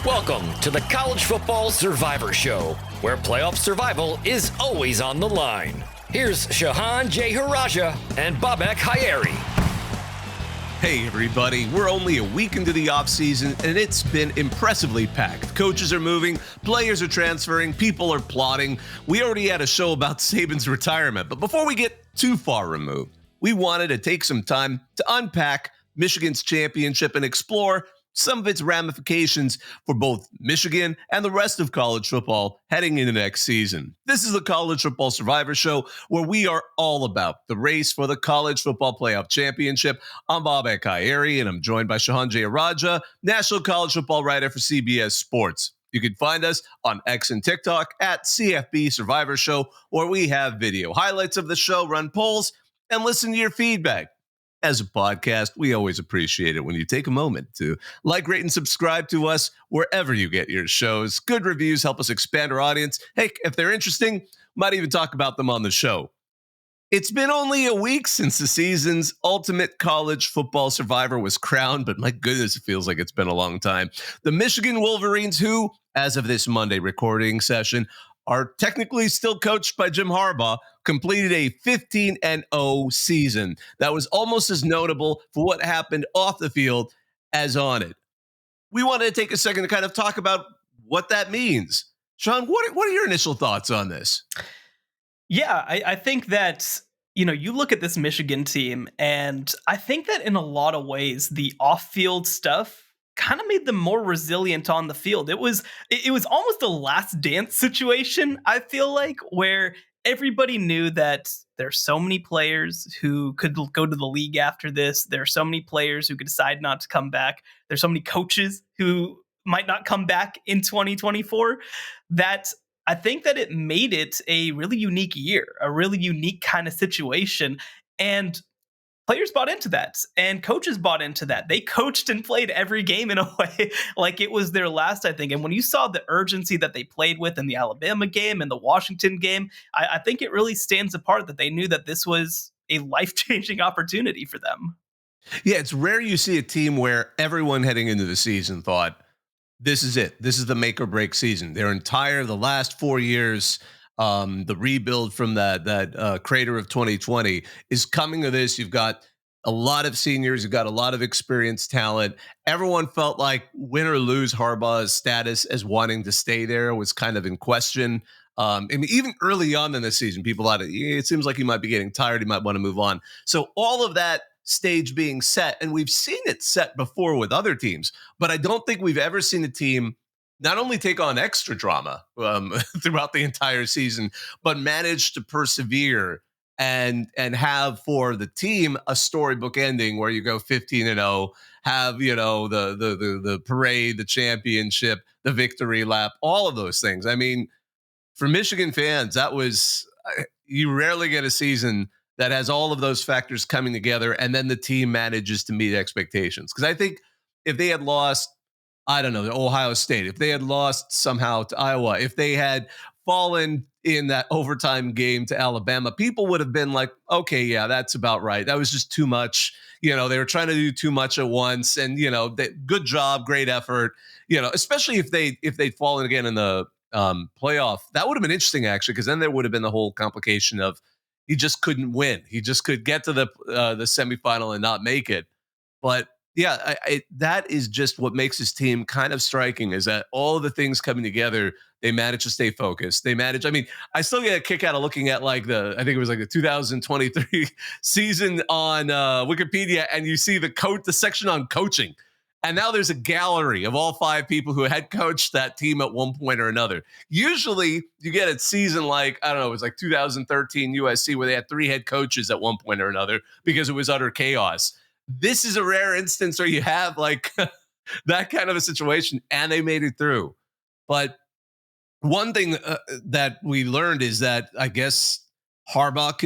Welcome to the College Football Survivor Show, where playoff survival is always on the line. Here's Shehan Jeyarajah and Bobak Hayeri. Hey everybody, we're only a week into the offseason and it's been impressively packed. Coaches are moving, players are transferring, people are plotting. We already had a show about Saban's retirement, but before we get too far removed, we wanted to take some time to unpack Michigan's championship and explore some of its ramifications for both Michigan and the rest of college football heading into next season. This is the College Football Survivor Show, where we are all about the race for the College Football Playoff Championship. I'm Bobak Hayeri, and I'm joined by Shehan Jeyarajah, national college football writer for CBS Sports. You can find us on X and TikTok at CFB Survivor Show, where we have video highlights of the show, run polls, and listen to your feedback. As a podcast, we always appreciate it when you take a moment to like, rate, and subscribe to us wherever you get your shows. Good reviews help us expand our audience. Hey, if they're interesting, might even talk about them on the show. It's been only a week since the season's ultimate college football survivor was crowned, but my goodness, it feels like it's been a long time. The Michigan Wolverines, who, as of this Monday recording session, are technically still coached by Jim Harbaugh, completed a 15-0 season. That was almost as notable for what happened off the field as on it. We wanted to take a second to kind of talk about what that means. Sean, what are your initial thoughts on this? Yeah, I think that, you look at this Michigan team, and I think that in a lot of ways, the off-field stuff kind of made them more resilient on the field. It was almost a last dance situation, I feel like, where everybody knew that there's so many players who could go to the league after this. There are so many players who could decide not to come back. There's so many coaches who might not come back in 2024 that I think that it made it a really unique year, a really unique kind of situation. And players bought into that, and coaches bought into that. They coached and played every game in a way like it was their last, I think. And when you saw the urgency that they played with in the Alabama game and the Washington game, I think it really stands apart that they knew that this was a life-changing opportunity for them. Yeah, it's rare you see a team where everyone heading into the season thought, this is it. This is the make or break season. The last 4 years, the rebuild from that crater of 2020 is coming to this. You've got a lot of seniors. You've got a lot of experienced talent. Everyone felt like win or lose, Harbaugh's status as wanting to stay there was kind of in question. I mean, even early on in the season, people thought it seems like he might be getting tired. He might want to move on. So all of that stage being set, and we've seen it set before with other teams, but I don't think we've ever seen a team not only take on extra drama throughout the entire season, but manage to persevere and have for the team a storybook ending where you go 15-0, have the parade, the championship, the victory lap, all of those things. I mean, for Michigan fans, that was you rarely get a season that has all of those factors coming together, and then the team manages to meet expectations. Because I think if they had lost, I don't know, to Ohio State, if they had lost somehow to Iowa, if they had fallen in that overtime game to Alabama, people would have been like, okay, yeah, that's about right. That was just too much. They were trying to do too much at once. And, good job, great effort, especially if they'd fallen again in the playoff. That would have been interesting, actually, because then there would have been the whole complication of he just couldn't win. He just could get to the semifinal and not make it. But yeah, that is just what makes this team kind of striking, is that all the things coming together, they manage to stay focused. I still get a kick out of looking at I think it was the 2023 season on Wikipedia, and you see the section on coaching. And now there's a gallery of all 5 people who had coached that team at one point or another. Usually you get a season it was 2013 USC where they had 3 head coaches at one point or another because it was utter chaos. This is a rare instance where you have that kind of a situation, and they made it through. But one thing that we learned is that I guess Harbaugh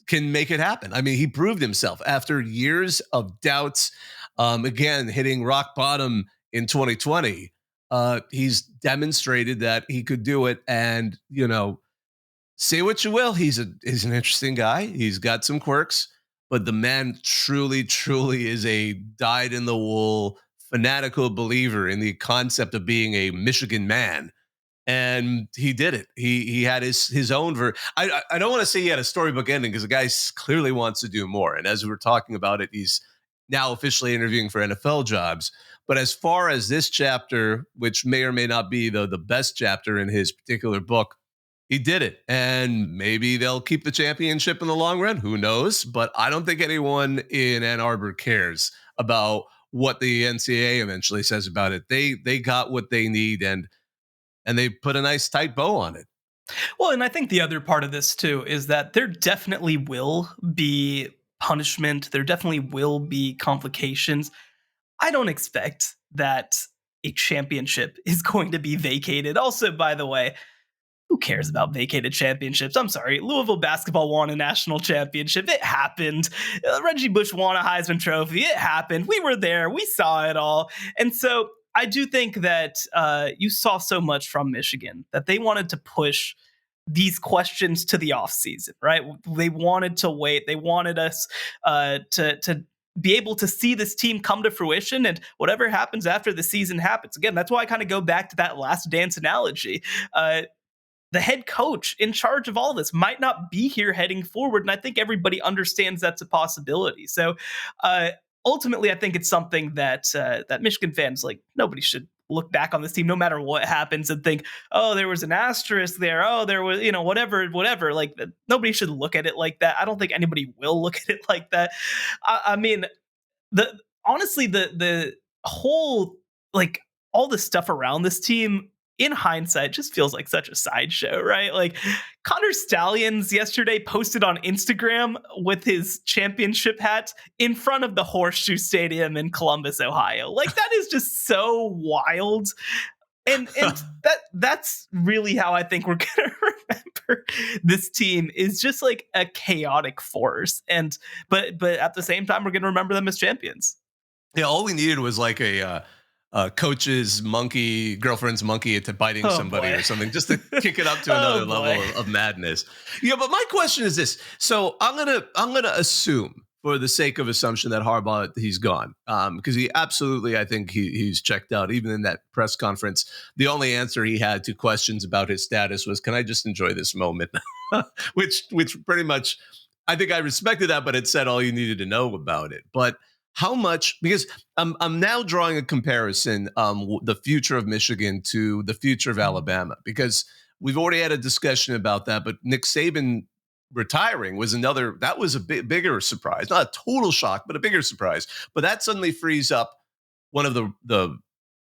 can make it happen. I mean, he proved himself after years of doubts. Again, hitting rock bottom in 2020, he's demonstrated that he could do it. And say what you will, he's an interesting guy. He's got some quirks, but the man truly, truly is a dyed-in-the-wool fanatical believer in the concept of being a Michigan man. And he did it. He had his own I don't want to say he had a storybook ending because the guy clearly wants to do more. And as we were talking about it, he's now officially interviewing for NFL jobs. But as far as this chapter, which may or may not be the best chapter in his particular book, he did it. And maybe they'll keep the championship in the long run. Who knows? But I don't think anyone in Ann Arbor cares about what the NCAA eventually says about it. They got what they need, and they put a nice tight bow on it. Well, and I think the other part of this too is that there definitely will be punishment. There definitely will be complications. I don't expect that a championship is going to be vacated. Also, by the way, who cares about vacated championships? I'm sorry. Louisville basketball won a national championship. It happened. Reggie Bush won a Heisman Trophy. It happened. We were there. We saw it all. And so I do think that you saw so much from Michigan that they wanted to push these questions to the offseason, right? They wanted to wait. They wanted us to be able to see this team come to fruition, and whatever happens after the season happens. Again, that's why I kind of go back to that last dance analogy. The head coach in charge of all this might not be here heading forward. And I think everybody understands that's a possibility. So ultimately, I think it's something that that Michigan fans, like, nobody should look back on this team no matter what happens and think, oh, there was an asterisk there. Oh, there was, whatever. Like, nobody should look at it like that. I don't think anybody will look at it like that. I mean, honestly, the whole, like, all the stuff around this team, in hindsight, just feels like such a sideshow, right? Like, Connor Stallions yesterday posted on Instagram with his championship hat in front of the Horseshoe Stadium in Columbus, Ohio. Like, that is just so wild. And that's really how I think we're gonna remember this team, is just like a chaotic force. And but at the same time, we're gonna remember them as champions. Yeah, all we needed was like a coach's monkey, girlfriend's monkey into biting somebody or something, just to kick it up to another level of madness. Yeah, but my question is this: so I'm gonna assume, for the sake of assumption, that Harbaugh, he's gone, because he absolutely, I think he's checked out. Even in that press conference, the only answer he had to questions about his status was, "Can I just enjoy this moment?" which pretty much, I think I respected that, but it said all you needed to know about it. But how much, because I'm now drawing a comparison, the future of Michigan to the future of Alabama, because we've already had a discussion about that, but Nick Saban retiring was that was a bigger surprise, not a total shock, but a bigger surprise. But that suddenly frees up one of the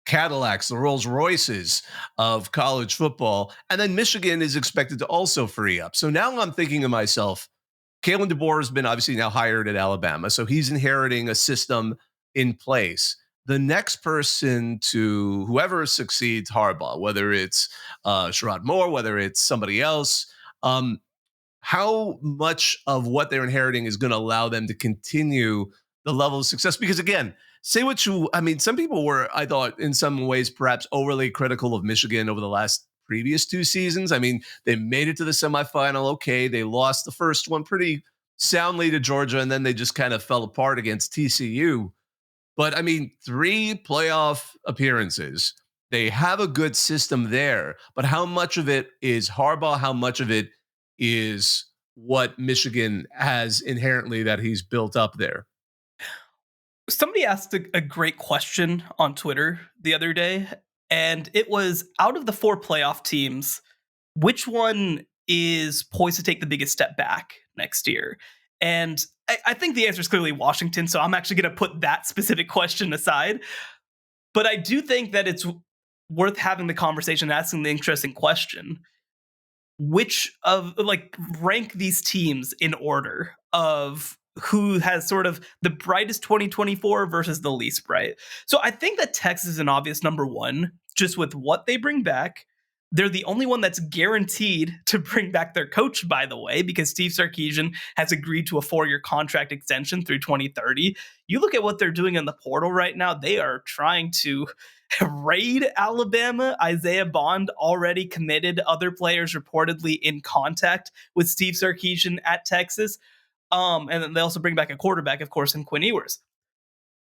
Cadillacs, the Rolls Royces of college football. And then Michigan is expected to also free up. So now I'm thinking to myself, Kalen DeBoer has been obviously now hired at Alabama, so he's inheriting a system in place. The next person to whoever succeeds Harbaugh, whether it's Sherrod Moore, whether it's somebody else, how much of what they're inheriting is going to allow them to continue the level of success? Because again, some people were, I thought, in some ways perhaps overly critical of Michigan over the last previous two seasons. I mean, they made it to the semifinal. Okay, they lost the first one pretty soundly to Georgia, and then they just kind of fell apart against TCU. But I mean, 3 playoff appearances. They have a good system there, but how much of it is Harbaugh? How much of it is what Michigan has inherently that he's built up there? Somebody asked a great question on Twitter the other day, and it was, out of the 4 playoff teams, which one is poised to take the biggest step back next year? And I think the answer is clearly Washington, so I'm actually going to put that specific question aside. But I do think that it's worth having the conversation, asking the interesting question. Which of, like, rank these teams in order of who has sort of the brightest 2024 versus the least bright. So I think that Texas is an obvious number 1, just with what they bring back. They're the only one that's guaranteed to bring back their coach, by the way, because Steve Sarkisian has agreed to a 4-year contract extension through 2030. You look at what they're doing in the portal right now, they are trying to raid Alabama. Isaiah Bond already committed, other players reportedly in contact with Steve Sarkisian at Texas. And then they also bring back a quarterback, of course, in Quinn Ewers.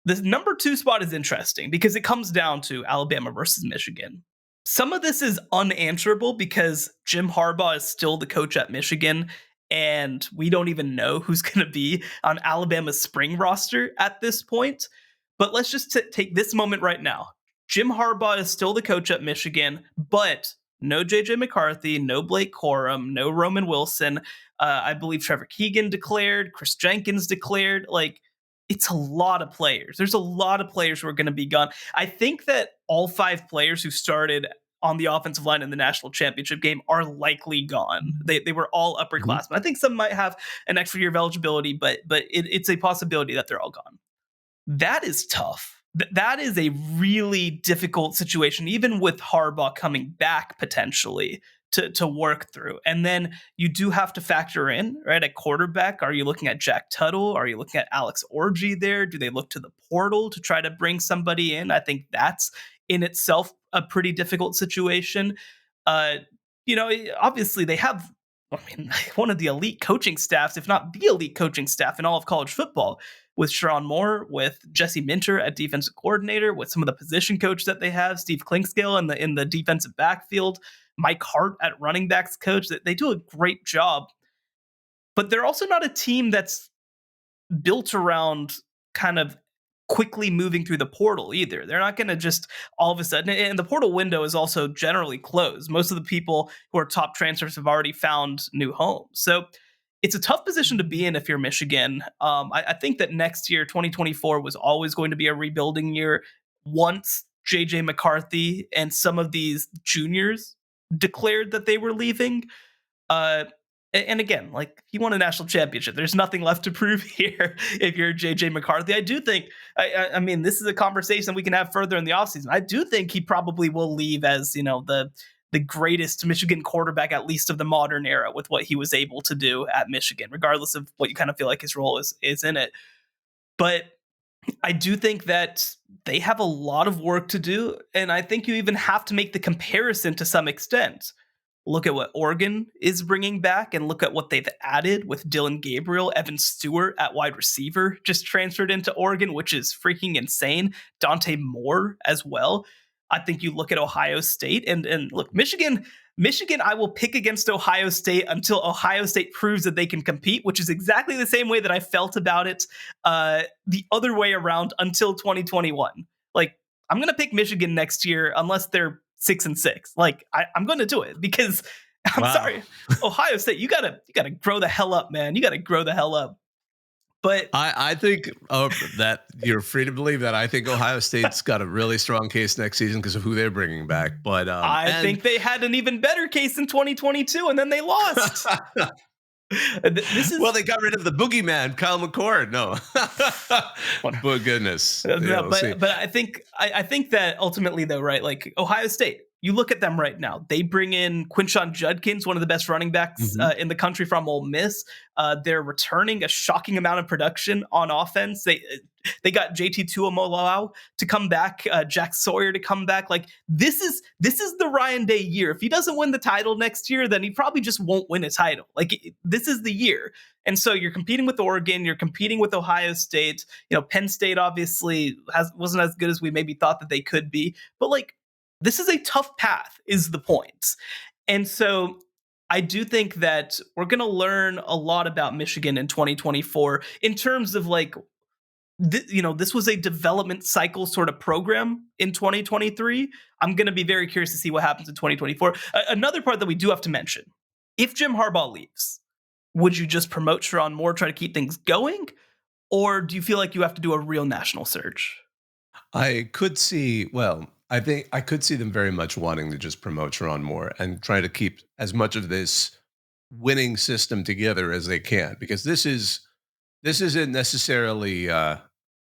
This number 2 spot is interesting because it comes down to Alabama versus Michigan. Some of this is unanswerable because Jim Harbaugh is still the coach at Michigan, and we don't even know who's going to be on Alabama's spring roster at this point. But let's just take this moment right now. Jim Harbaugh is still the coach at Michigan, but no JJ McCarthy, no Blake Corum, no Roman Wilson. I believe Trevor Keegan declared, Chris Jenkins declared. Like, it's a lot of players. There's a lot of players who are going to be gone. I think that all 5 players who started on the offensive line in the national championship game are likely gone. They were all upperclassmen. I think some might have an extra year of eligibility, but it's a possibility that they're all gone. That is tough. That is a really difficult situation, even with Harbaugh coming back potentially to work through. And then you do have to factor in, right, at quarterback. Are you looking at Jack Tuttle? Are you looking at Alex Orji there? Do they look to the portal to try to bring somebody in? I think that's in itself a pretty difficult situation. Obviously they have, one of the elite coaching staffs, if not the elite coaching staff in all of college football, with Sharon Moore, with Jesse Minter at defensive coordinator, with some of the position coach that they have, Steve Klinkscale in the defensive backfield, Mike Hart at running backs coach. That they do a great job. But they're also not a team that's built around kind of quickly moving through the portal either. They're not going to just all of a sudden, and the portal window is also generally closed. Most of the people who are top transfers have already found new homes. So it's a tough position to be in if you're Michigan. I think that next year, 2024, was always going to be a rebuilding year once JJ McCarthy and some of these juniors declared that they were leaving. And again, like, he won a national championship. There's nothing left to prove here if you're JJ McCarthy. I do think, I mean, this is a conversation we can have further in the offseason. I do think he probably will leave as, the greatest Michigan quarterback, at least of the modern era, with what he was able to do at Michigan, regardless of what you kind of feel like his role is in it. But I do think that they have a lot of work to do. And I think you even have to make the comparison to some extent. Look at what Oregon is bringing back and look at what they've added with Dylan Gabriel. Evan Stewart at wide receiver just transferred into Oregon, which is freaking insane. Dante Moore as well. I think you look at Ohio State and look, Michigan, I will pick against Ohio State until Ohio State proves that they can compete, which is exactly the same way that I felt about it the other way around until 2021. Like, I'm going to pick Michigan next year unless they're 6-6. Like, I'm going to do it because I'm sorry, Ohio State, you gotta grow the hell up, man. You gotta grow the hell up. But I think that you're free to believe that. I think Ohio State's got a really strong case next season because of who they're bringing back. But I think they had an even better case in 2022, and then they lost. Well, they got rid of the boogeyman, Kyle McCord. No, but goodness. But I think that ultimately, though, right? Like, Ohio State, you look at them right now. They bring in Quinshon Judkins, one of the best running backs in the country from Ole Miss. They're returning a shocking amount of production on offense. They got JT Tuimoloau to come back, Jack Sawyer to come back. Like, this is the Ryan Day year. If he doesn't win the title next year, then he probably just won't win a title. Like, this is the year. And so you're competing with Oregon, you're competing with Ohio State. Penn State obviously wasn't as good as we maybe thought that they could be. But, like, this is a tough path, is the point. And so I do think that we're going to learn a lot about Michigan in 2024 in terms of, like, this was a development cycle sort of program in 2023. I'm going to be very curious to see what happens in 2024. Another part that we do have to mention, if Jim Harbaugh leaves, would you just promote Sharon Moore, try to keep things going? Or do you feel like you have to do a real national search? I could see them very much wanting to just promote Sharon Moore and try to keep as much of this winning system together as they can, because this isn't necessarily.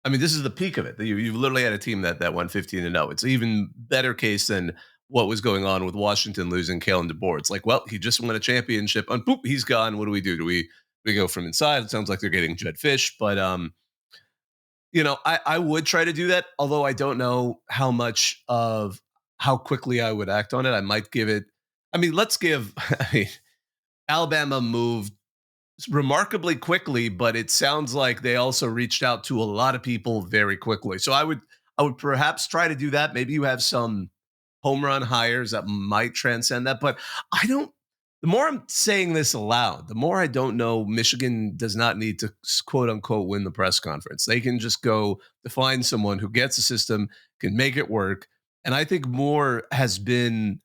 This is the peak of it. You've literally had a team that won 15-0. It's an even better case than what was going on with Washington losing Kalen DeBoer. It's like, well, he just won a championship and boop, he's gone. What do? Do we go from inside? It sounds like they're getting Jedd Fisch, but I would try to do that, although I don't know how quickly I would act on it. I might give it. Alabama moved remarkably quickly, but it sounds like they also reached out to a lot of people very quickly. So I would perhaps try to do that. Maybe you have some home run hires that might transcend that, but I don't. The more I'm saying this aloud, the more I don't know. Michigan does not need to quote unquote win the press conference. They can just go to find someone who gets the system, can make it work. And I think more has been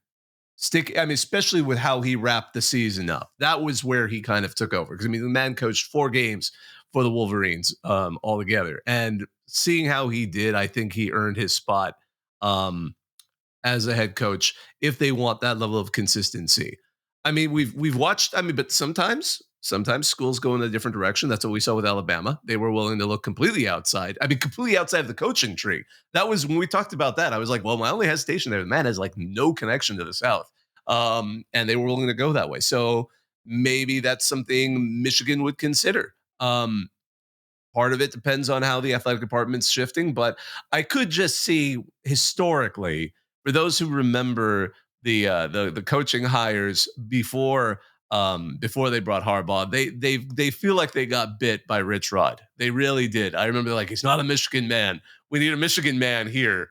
I mean, especially with how he wrapped the season up. That was where he kind of took over. Because I mean, the man coached 4 games for the Wolverines altogether. And seeing how he did, I think he earned his spot um, as a head coach if they want that level of consistency. I mean, we've watched. I mean, but sometimes schools go in a different direction. That's what we saw with Alabama. They were willing to look completely outside. I mean, completely outside of the coaching tree. That was when we talked about that. I was like, well, my only hesitation there, the man has like no connection to the South, and they were willing to go that way. So maybe that's something Michigan would consider. Part of it depends on how the athletic department's shifting, but I could just see historically, for those who remember the coaching hires before they brought Harbaugh, they feel like they got bit by Rich Rod. They really did. I remember like he's not a Michigan man. We need a Michigan man here.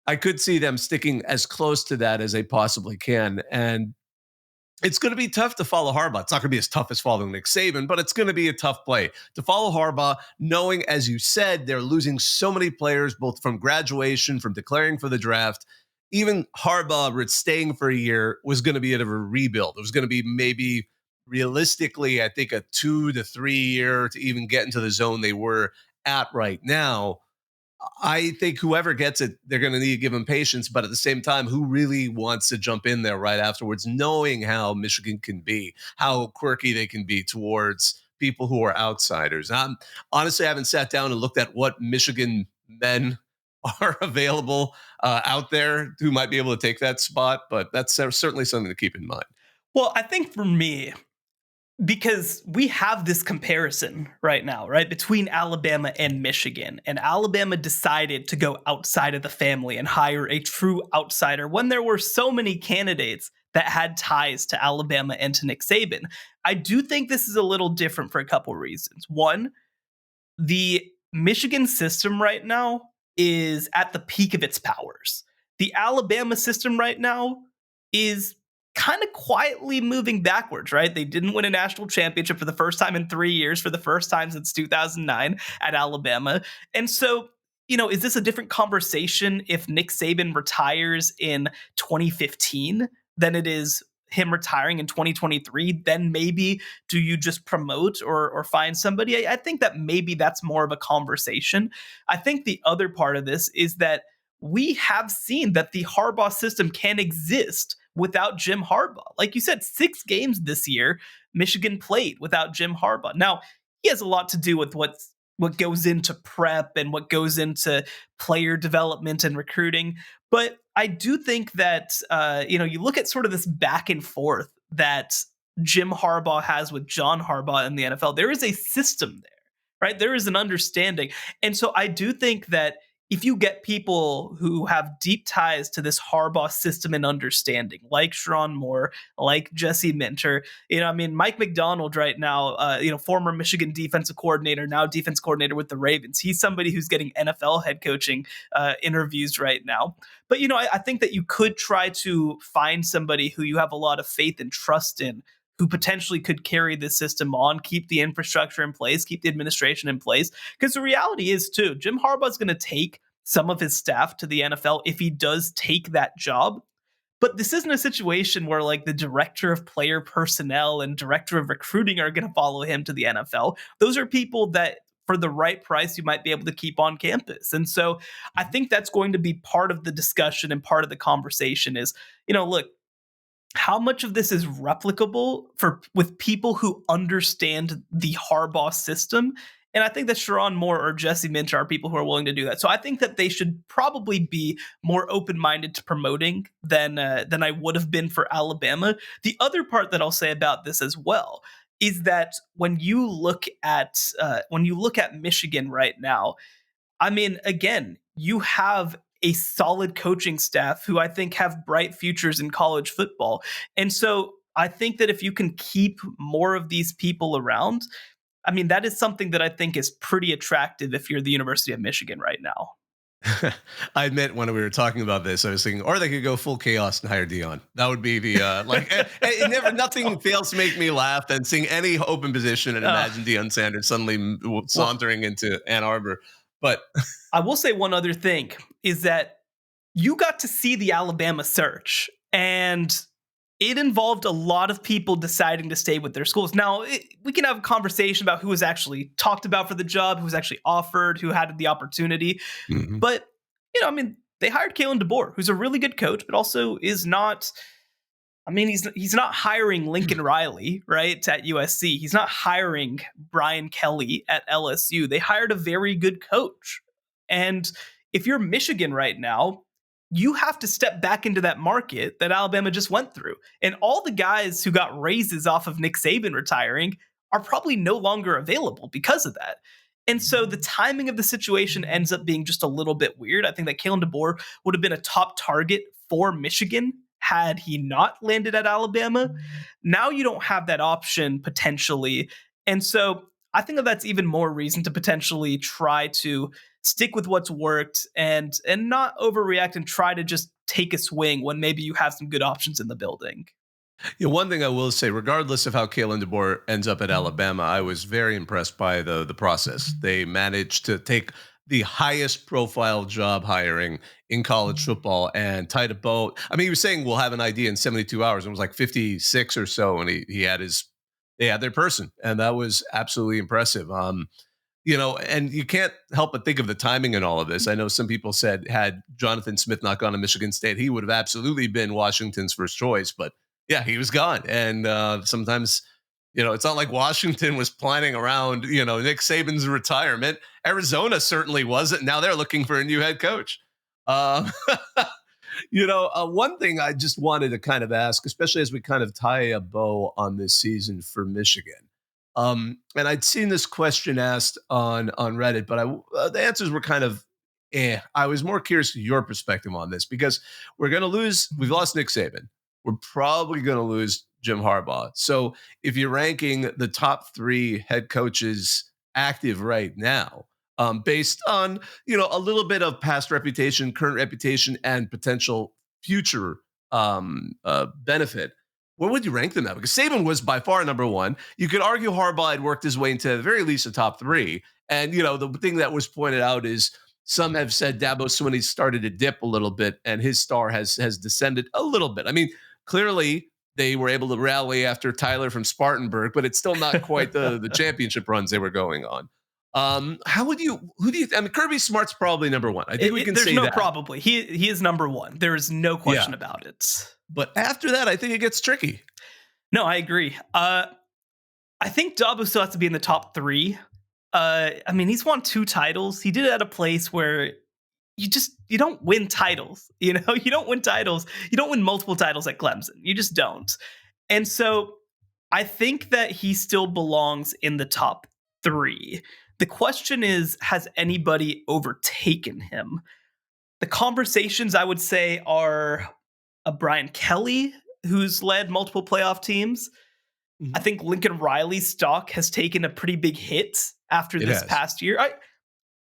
I could see them sticking as close to that as they possibly can, and it's going to be tough to follow Harbaugh. It's not going to be as tough as following Nick Saban, but it's going to be a tough play to follow Harbaugh, knowing, as you said, they're losing so many players, both from graduation, from declaring for the draft. Even Harbaugh staying for a year was going to be a bit of a rebuild. It was going to be maybe realistically, I think, a 2 to 3 year to even get into the zone they were at right now. I think whoever gets it, they're going to need to give him patience. But at the same time, who really wants to jump in there right afterwards, knowing how Michigan can be, how quirky they can be towards people who are outsiders? Honestly, I haven't sat down and looked at what Michigan men are available out there who might be able to take that spot, but that's certainly something to keep in mind. Well, I think for me, because we have this comparison right now, right, between Alabama and Michigan. And Alabama decided to go outside of the family and hire a true outsider when there were so many candidates that had ties to Alabama and to Nick Saban. I do think this is a little different for a couple reasons. One, the Michigan system right now is at the peak of its powers. The Alabama system right now is kind of quietly moving backwards, right? They didn't win a national championship for the first time in 3 years, for the first time since 2009 at Alabama. And so, is this a different conversation if Nick Saban retires in 2015 than it is him retiring in 2023? Then maybe do you just promote or find somebody? I think that maybe that's more of a conversation. I think the other part of this is that we have seen that the Harbaugh system can exist without Jim Harbaugh. Like you said, 6 games this year, Michigan played without Jim Harbaugh. Now, he has a lot to do with what goes into prep and what goes into player development and recruiting. But I do think that, you look at sort of this back and forth that Jim Harbaugh has with John Harbaugh in the NFL. There is a system there, right? There is an understanding. And so I do think that if you get people who have deep ties to this Harbaugh system and understanding, like Sharon Moore, like Jesse Minter, Mike McDonald right now, former Michigan defensive coordinator, now defense coordinator with the Ravens. He's somebody who's getting NFL head coaching interviews right now. But, I think that you could try to find somebody who you have a lot of faith and trust in, who potentially could carry this system on, keep the infrastructure in place, keep the administration in place. Because the reality is, too, Jim Harbaugh is going to take some of his staff to the NFL if he does take that job. But this isn't a situation where like the director of player personnel and director of recruiting are going to follow him to the NFL. Those are people that for the right price, you might be able to keep on campus. And so I think that's going to be part of the discussion and part of the conversation is, look, how much of this is replicable with people who understand the Harbaugh system? And I think that Sharon Moore or Jesse Minter are people who are willing to do that. So I think that they should probably be more open-minded to promoting than I would have been for Alabama. The other part that I'll say about this as well is that when you look at Michigan right now, I mean, again, you have a solid coaching staff who I think have bright futures in college football. And so I think that if you can keep more of these people around, I mean, that is something that I think is pretty attractive if you're the University of Michigan right now. I admit when we were talking about this, I was thinking, or they could go full chaos and hire Dion. That would be the nothing fails to make me laugh than seeing any open position and imagine Deion Sanders suddenly sauntering into Ann Arbor. But I will say one other thing is that you got to see the Alabama search, and it involved a lot of people deciding to stay with their schools. Now, we can have a conversation about who was actually talked about for the job, who was actually offered, who had the opportunity. mhm. But, I mean, they hired Kalen DeBoer, who's a really good coach, but also is not. I mean, he's not hiring Lincoln Riley, right, at USC. He's not hiring Brian Kelly at LSU. They hired a very good coach. And if you're Michigan right now, you have to step back into that market that Alabama just went through. And all the guys who got raises off of Nick Saban retiring are probably no longer available because of that. And so the timing of the situation ends up being just a little bit weird. I think that Kalen DeBoer would have been a top target for Michigan had he not landed at Alabama. Now you don't have that option potentially. And so I think that that's even more reason to potentially try to stick with what's worked and not overreact and try to just take a swing when maybe you have some good options in the building. Yeah, one thing I will say, regardless of how Kalen DeBoer ends up at Alabama, I was very impressed by the process. They managed to take the highest profile job hiring in college football and tied a bow. I mean, he was saying we'll have an idea in 72 hours. It was like 56 or so, and they had their person, and that was absolutely impressive. And you can't help but think of the timing in all of this. I know some people said had Jonathan Smith not gone to Michigan State, he would have absolutely been Washington's first choice, but yeah, he was gone. And sometimes, it's not like Washington was planning around, Nick Saban's retirement. Arizona certainly wasn't. Now they're looking for a new head coach. Um, one thing I just wanted to kind of ask, especially as we kind of tie a bow on this season for Michigan. And I'd seen this question asked on Reddit, but the answers were kind of I was more curious to your perspective on this because we've lost Nick Saban. We're probably going to lose Jim Harbaugh. So if you're ranking the top 3 head coaches active right now, based on, a little bit of past reputation, current reputation, and potential future benefit, where would you rank them now? Because Saban was by far number 1. You could argue Harbaugh had worked his way into the very least the top 3. And, the thing that was pointed out is some have said Dabo Swinney started to dip a little bit and his star has descended a little bit. I mean, clearly they were able to rally after Tyler from Spartanburg, but it's still not quite the championship runs they were going on. Who do you, I mean, Kirby Smart's probably number 1. I think we can say that. There's no probably. He is number 1. There is no question about it. But after that, I think it gets tricky. No, I agree. I think Dabo still has to be in the top 3. I mean, he's won 2 titles. He did it at a place where you don't win titles. You don't win titles. You don't win multiple titles at Clemson. You just don't. And so I think that he still belongs in the top 3. The question is, has anybody overtaken him? The conversations I would say are a Brian Kelly, who's led multiple playoff teams. Mm-hmm. I think Lincoln Riley's stock has taken a pretty big hit after this past year.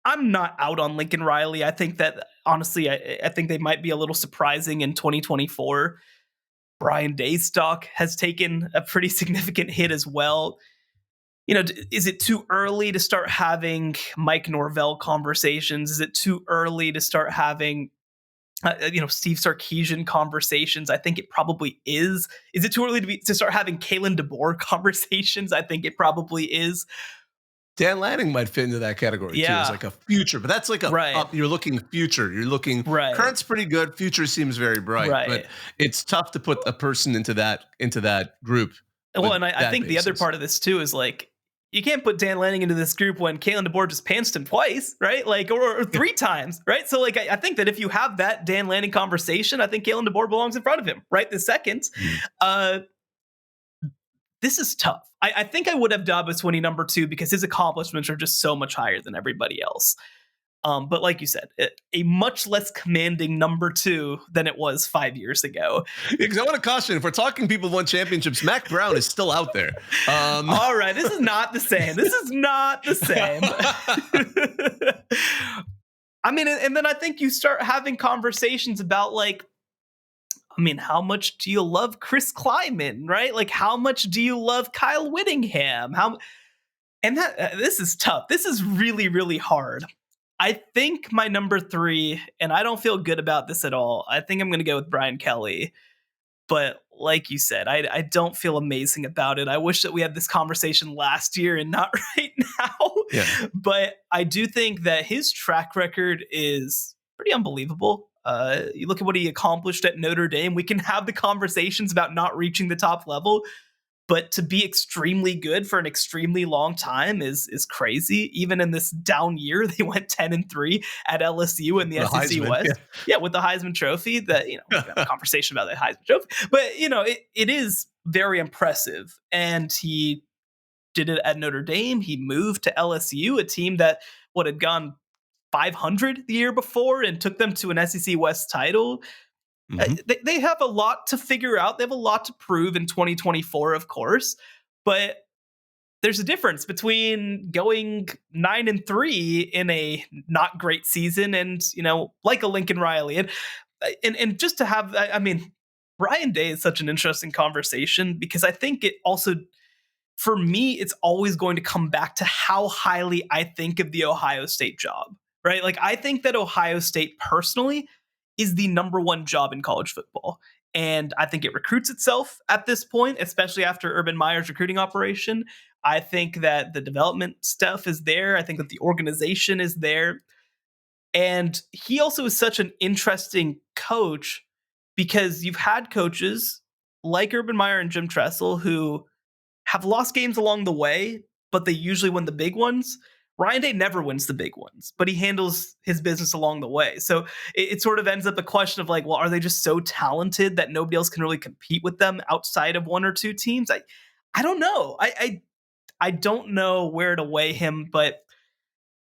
I'm not out on Lincoln Riley. I think that, honestly, I think they might be a little surprising in 2024. Brian Day's stock has taken a pretty significant hit as well. Is it too early to start having Mike Norvell conversations? Is it too early to start having Steve Sarkisian conversations? I think it probably is. Is it too early to start having Kalen DeBoer conversations? I think it probably is. Dan Lanning might fit into that category too, as like a future, but that's like you're looking future. You're looking current's pretty good. Future seems very bright, but it's tough to put a person into that group. Well, and I think the other part of this too is like, you can't put Dan Lanning into this group when Kalen DeBoer just pantsed him twice, right? Like, or 3 times, right? So like, I think that if you have that Dan Lanning conversation, I think Kalen DeBoer belongs in front of him right this second. This is tough. I think I would have Dabo Swinney number 2 because his accomplishments are just so much higher than everybody else. But like you said, a much less commanding number 2 than it was 5 years ago. Because I want to caution, if we're talking people who won championships, Mac Brown is still out there. All right, this is not the same. This is not the same. I mean, and then I think you start having conversations about like, I mean, how much do you love Chris Kleiman, right? Like, how much do you love Kyle Whittingham? And that this is tough. This is really, really hard. I think my number 3, and I don't feel good about this at all. I think I'm going to go with Brian Kelly. But like you said, I don't feel amazing about it. I wish that we had this conversation last year and not right now. Yeah. But I do think that his track record is pretty unbelievable. You look at what he accomplished at Notre Dame. We can have the conversations about not reaching the top level, but to be extremely good for an extremely long time is crazy. Even in this down year, they went 10-3 at LSU in the SEC Heisman, West. Yeah, with the Heisman Trophy. That we have a conversation about the Heisman Trophy, but it is very impressive. And he did it at Notre Dame. He moved to LSU, a team that had gone 500 the year before and took them to an SEC West title. They have a lot to figure out. They have a lot to prove in 2024, of course, but there's a difference between going 9-3 in a not great season and, like a Lincoln Riley. And just to have, I mean, Ryan Day is such an interesting conversation because I think it also, for me, it's always going to come back to how highly I think of the Ohio State job, right? Like, I think that Ohio State personally is the number 1 job in college football. And I think it recruits itself at this point, especially after Urban Meyer's recruiting operation. I think that the development stuff is there. I think that the organization is there. And he also is such an interesting coach because you've had coaches like Urban Meyer and Jim Tressel who have lost games along the way, but they usually win the big ones. Ryan Day never wins the big ones, but he handles his business along the way. So it sort of ends up a question of like, well, are they just so talented that nobody else can really compete with them outside of 1 or 2 teams? I don't know. I don't know where to weigh him, but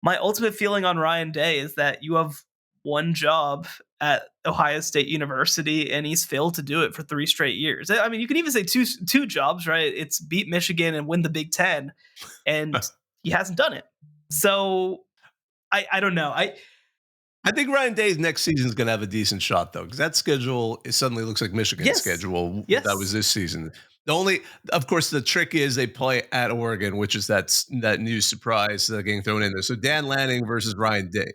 my ultimate feeling on Ryan Day is that you have one job at Ohio State University, and he's failed to do it for 3 straight years. I mean, you can even say two jobs, right? It's beat Michigan and win the Big Ten, and he hasn't done it. So I don't know. I think Ryan Day's next season is going to have a decent shot, though, because that schedule suddenly looks like Michigan's schedule. Yes. That was this season. Of course, the trick is they play at Oregon, which is that new surprise getting thrown in there. So Dan Lanning versus Ryan Day.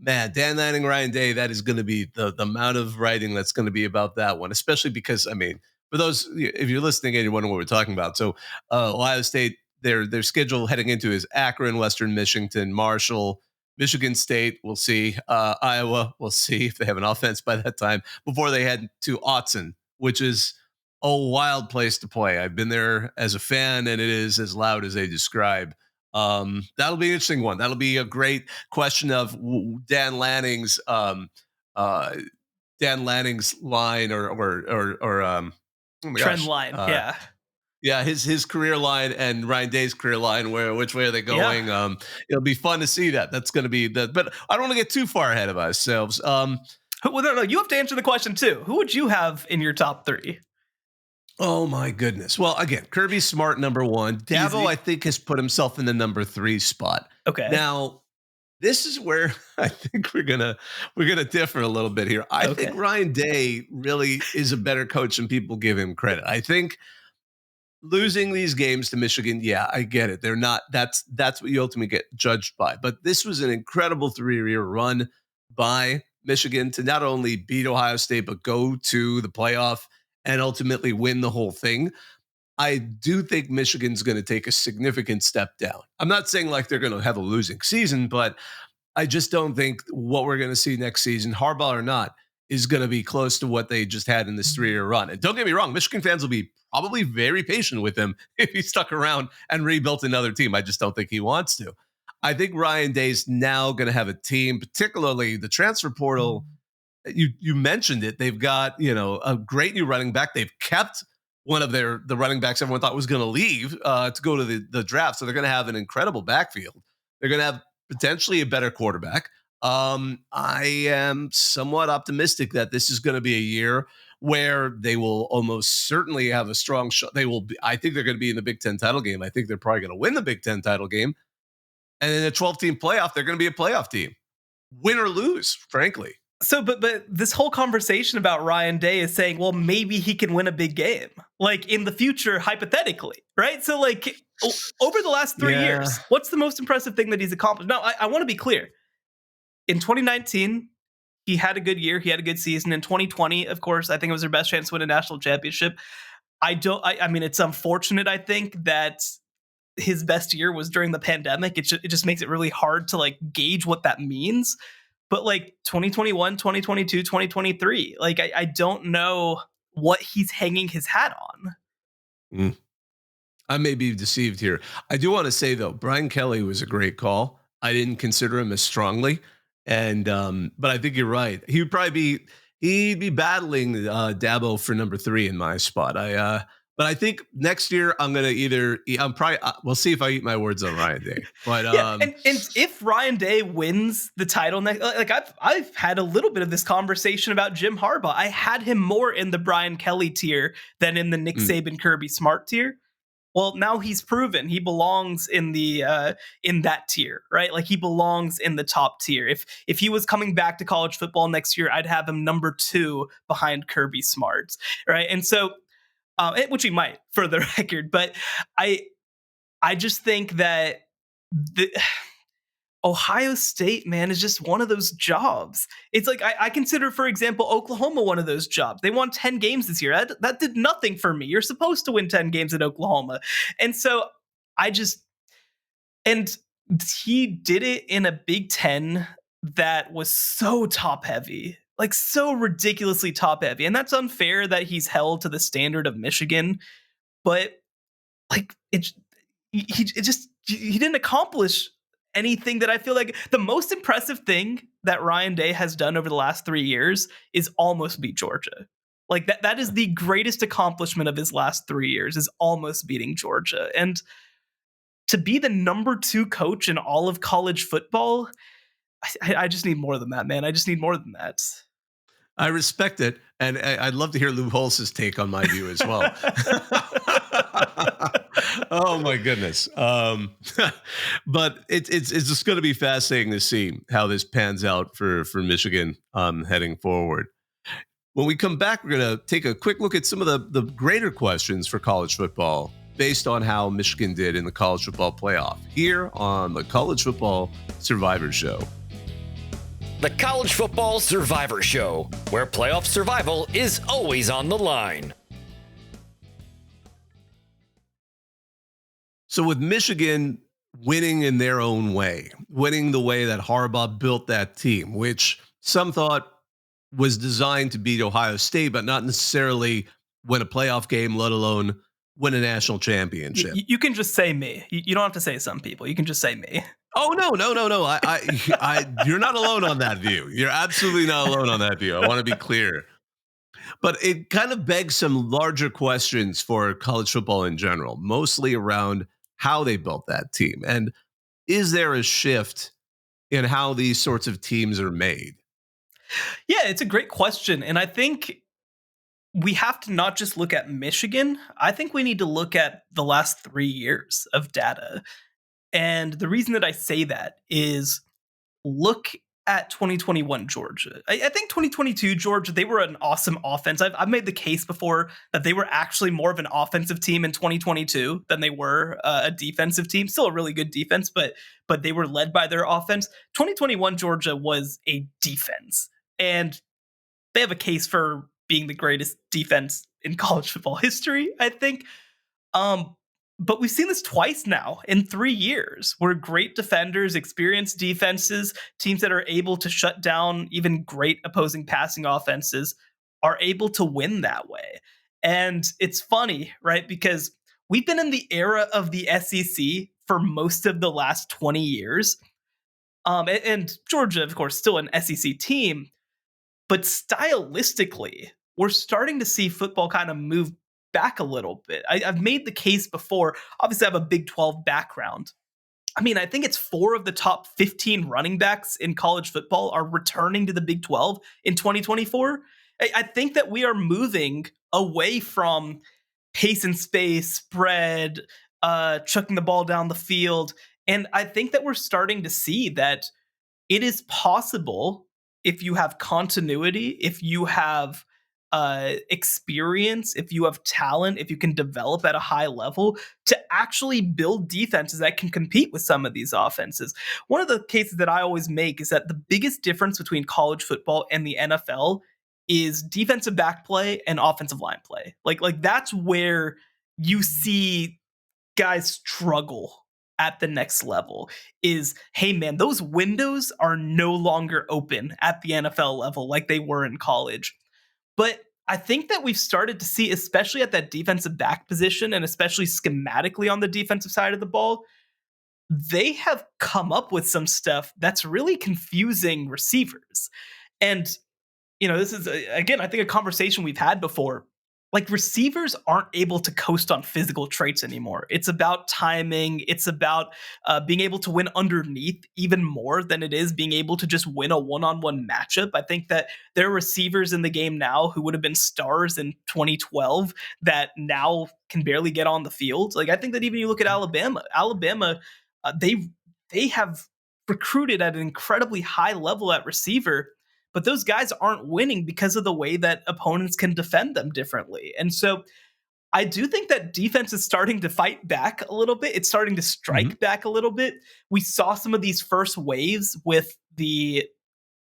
Man, Dan Lanning, Ryan Day, that is going to be the amount of writing that's going to be about that one, especially because, I mean, for those, if you're listening and you're wondering what we're talking about. So Ohio State, their schedule heading into is Akron, Western Michigan, Marshall, Michigan State, we'll see. Iowa, we'll see if they have an offense by that time, before they head to Autzen, which is a wild place to play. I've been there as a fan, and it is as loud as they describe. That'll be an interesting one. That'll be a great question of Dan Lanning's line or trend line. Yeah, his career line and Ryan Day's career line, which way are they going? Yeah. It'll be fun to see that. That's going to be but I don't want to get too far ahead of ourselves. Well, no, you have to answer the question too. Who would you have in your top 3? Oh my goodness. Well, again, Kirby Smart, number 1. Dabo, I think, has put himself in the number 3 spot. Okay. Now, this is where I think we're gonna differ a little bit here. I think Ryan Day really is a better coach than people give him credit. I think losing these games to Michigan, yeah, I get it. They're not. That's what you ultimately get judged by. But this was an incredible 3-year run by Michigan to not only beat Ohio State but go to the playoff and ultimately win the whole thing. I do think Michigan's going to take a significant step down. I'm not saying like they're going to have a losing season, but I just don't think what we're going to see next season, Harbaugh or not, is going to be close to what they just had in this 3-year run. And don't get me wrong, Michigan fans will be probably very patient with him if he stuck around and rebuilt another team. I just don't think he wants to. I think Ryan Day's now going to have a team, particularly the transfer portal. You mentioned it. They've got, a great new running back. They've kept one of the running backs everyone thought was going to leave to go to the draft. So they're going to have an incredible backfield. They're going to have potentially a better quarterback. I am somewhat optimistic that this is going to be a year where they will almost certainly have a strong shot. I think they're going to be in the Big Ten title game. I think they're probably going to win the Big Ten title game. And in a 12-team playoff, they're going to be a playoff team. Win or lose, frankly. So, but this whole conversation about Ryan Day is saying, well, maybe he can win a big game, like in the future, hypothetically, right? So, like over the last 3 years, what's the most impressive thing that he's accomplished? Now, I want to be clear. In 2019, he had a good year. He had a good season. In 2020, of course, I think it was their best chance to win a national championship. I mean, it's unfortunate, I think, that his best year was during the pandemic. It just makes it really hard to like gauge what that means. But like 2021, 2022, 2023, like I don't know what he's hanging his hat on. I may be deceived here. I do want to say, though, Brian Kelly was a great call. I didn't consider him as strongly. And but I think you're right. He'd be battling Dabo for number 3 in my spot. But I think next year we'll see if I eat my words on Ryan Day. But and if Ryan Day wins the title next, like I've had a little bit of this conversation about Jim Harbaugh. I had him more in the Brian Kelly tier than in the Nick Saban Kirby Smart tier. Well, now he's proven he belongs in the in that tier, right? Like he belongs in the top tier. If he was coming back to college football next year, I'd have him number 2 behind Kirby Smart, right? And so, which he might, for the record, but I just think that the Ohio State, man, is just one of those jobs. It's like I consider, for example, Oklahoma one of those jobs. They won 10 games this year. That did nothing for me. You're supposed to win 10 games at Oklahoma. And so and he did it in a Big Ten that was so top heavy, like so ridiculously top heavy. And that's unfair that he's held to the standard of Michigan, but like he didn't accomplish anything that I feel like the most impressive thing that Ryan Day has done over the last 3 years is almost beat Georgia. Like that is the greatest accomplishment of his last 3 years, is almost beating Georgia. And to be the number 2 coach in all of college football, I just need more than that, man. I just need more than that. I respect it. And I'd love to hear Lou Holtz's take on my view as well. Oh my goodness. But it's just going to be fascinating to see how this pans out for Michigan heading forward. When we come back, we're going to take a quick look at some of the greater questions for college football based on how Michigan did in the college football playoff here on the College Football Survivor Show. The College Football Survivor Show, where playoff survival is always on the line. So with Michigan winning in their own way, winning the way that Harbaugh built that team, which some thought was designed to beat Ohio State, but not necessarily win a playoff game, let alone win a national championship. You can just say me. You don't have to say some people. You can just say me. Oh, no. You're not alone on that view. You're absolutely not alone on that view. I want to be clear. But it kind of begs some larger questions for college football in general, mostly around how they built that team. And is there a shift in how these sorts of teams are made? Yeah, it's a great question. And I think we have to not just look at Michigan. I think we need to look at the last 3 years of data. And the reason that I say that is look at 2021 Georgia. I think 2022 Georgia, they were an awesome offense. I've made the case before that they were actually more of an offensive team in 2022 than they were a defensive team. Still a really good defense, but they were led by their offense. 2021 Georgia was a defense, and they have a case for being the greatest defense in college football history, I think. But we've seen this twice now in 3 years, where great defenders, experienced defenses, teams that are able to shut down even great opposing passing offenses are able to win that way. And it's funny, right? Because we've been in the era of the SEC for most of the last 20 years. And Georgia, of course, still an SEC team. But stylistically, we're starting to see football kind of move back a little bit. I've made the case before. Obviously, I have a Big 12 background. I mean, I think it's 4 of the top 15 running backs in college football are returning to the Big 12 in 2024. I think that we are moving away from pace and space, spread, chucking the ball down the field. And I think that we're starting to see that it is possible, if you have continuity, if you have experience, if you have talent, if you can develop at a high level, to actually build defenses that can compete with some of these offenses. One of the cases that I always make is that the biggest difference between college football and the NFL is defensive back play and offensive line play. Like that's where you see guys struggle at the next level. Is, hey man, those windows are no longer open at the NFL level like they were in college. But I think that we've started to see, especially at that defensive back position and especially schematically on the defensive side of the ball, they have come up with some stuff that's really confusing receivers. And this is, again, I think a conversation we've had before. Like, receivers aren't able to coast on physical traits anymore. It's about timing. It's about being able to win underneath even more than it is being able to just win a one-on-one matchup. I think that there are receivers in the game now who would have been stars in 2012 that now can barely get on the field. Like, I think that even you look at Alabama, they have recruited at an incredibly high level at receiver, but those guys aren't winning because of the way that opponents can defend them differently. And so I do think that defense is starting to fight back a little bit. It's starting to strike back a little bit. We saw some of these first waves with the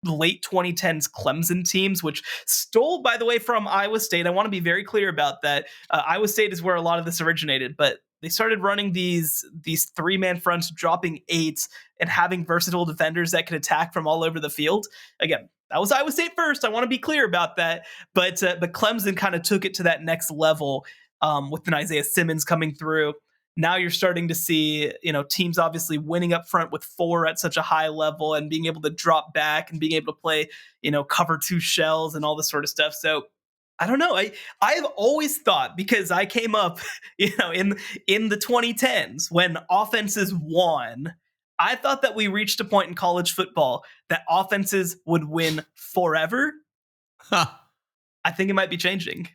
late 2010s Clemson teams, which stole, by the way, from Iowa State. I want to be very clear about that. Iowa State is where a lot of this originated, but they started running these 3-man fronts, dropping 8s, and having versatile defenders that could attack from all over the field. Again, that was Iowa State first. I want to be clear about that. But Clemson kind of took it to that next level with an Isaiah Simmons coming through. Now you're starting to see, teams obviously winning up front with 4 at such a high level and being able to drop back and being able to play, cover 2 shells and all this sort of stuff. So I don't know. I've always thought, because I came up, in the 2010s when offenses won, I thought that we reached a point in college football that offenses would win forever. I think it might be changing.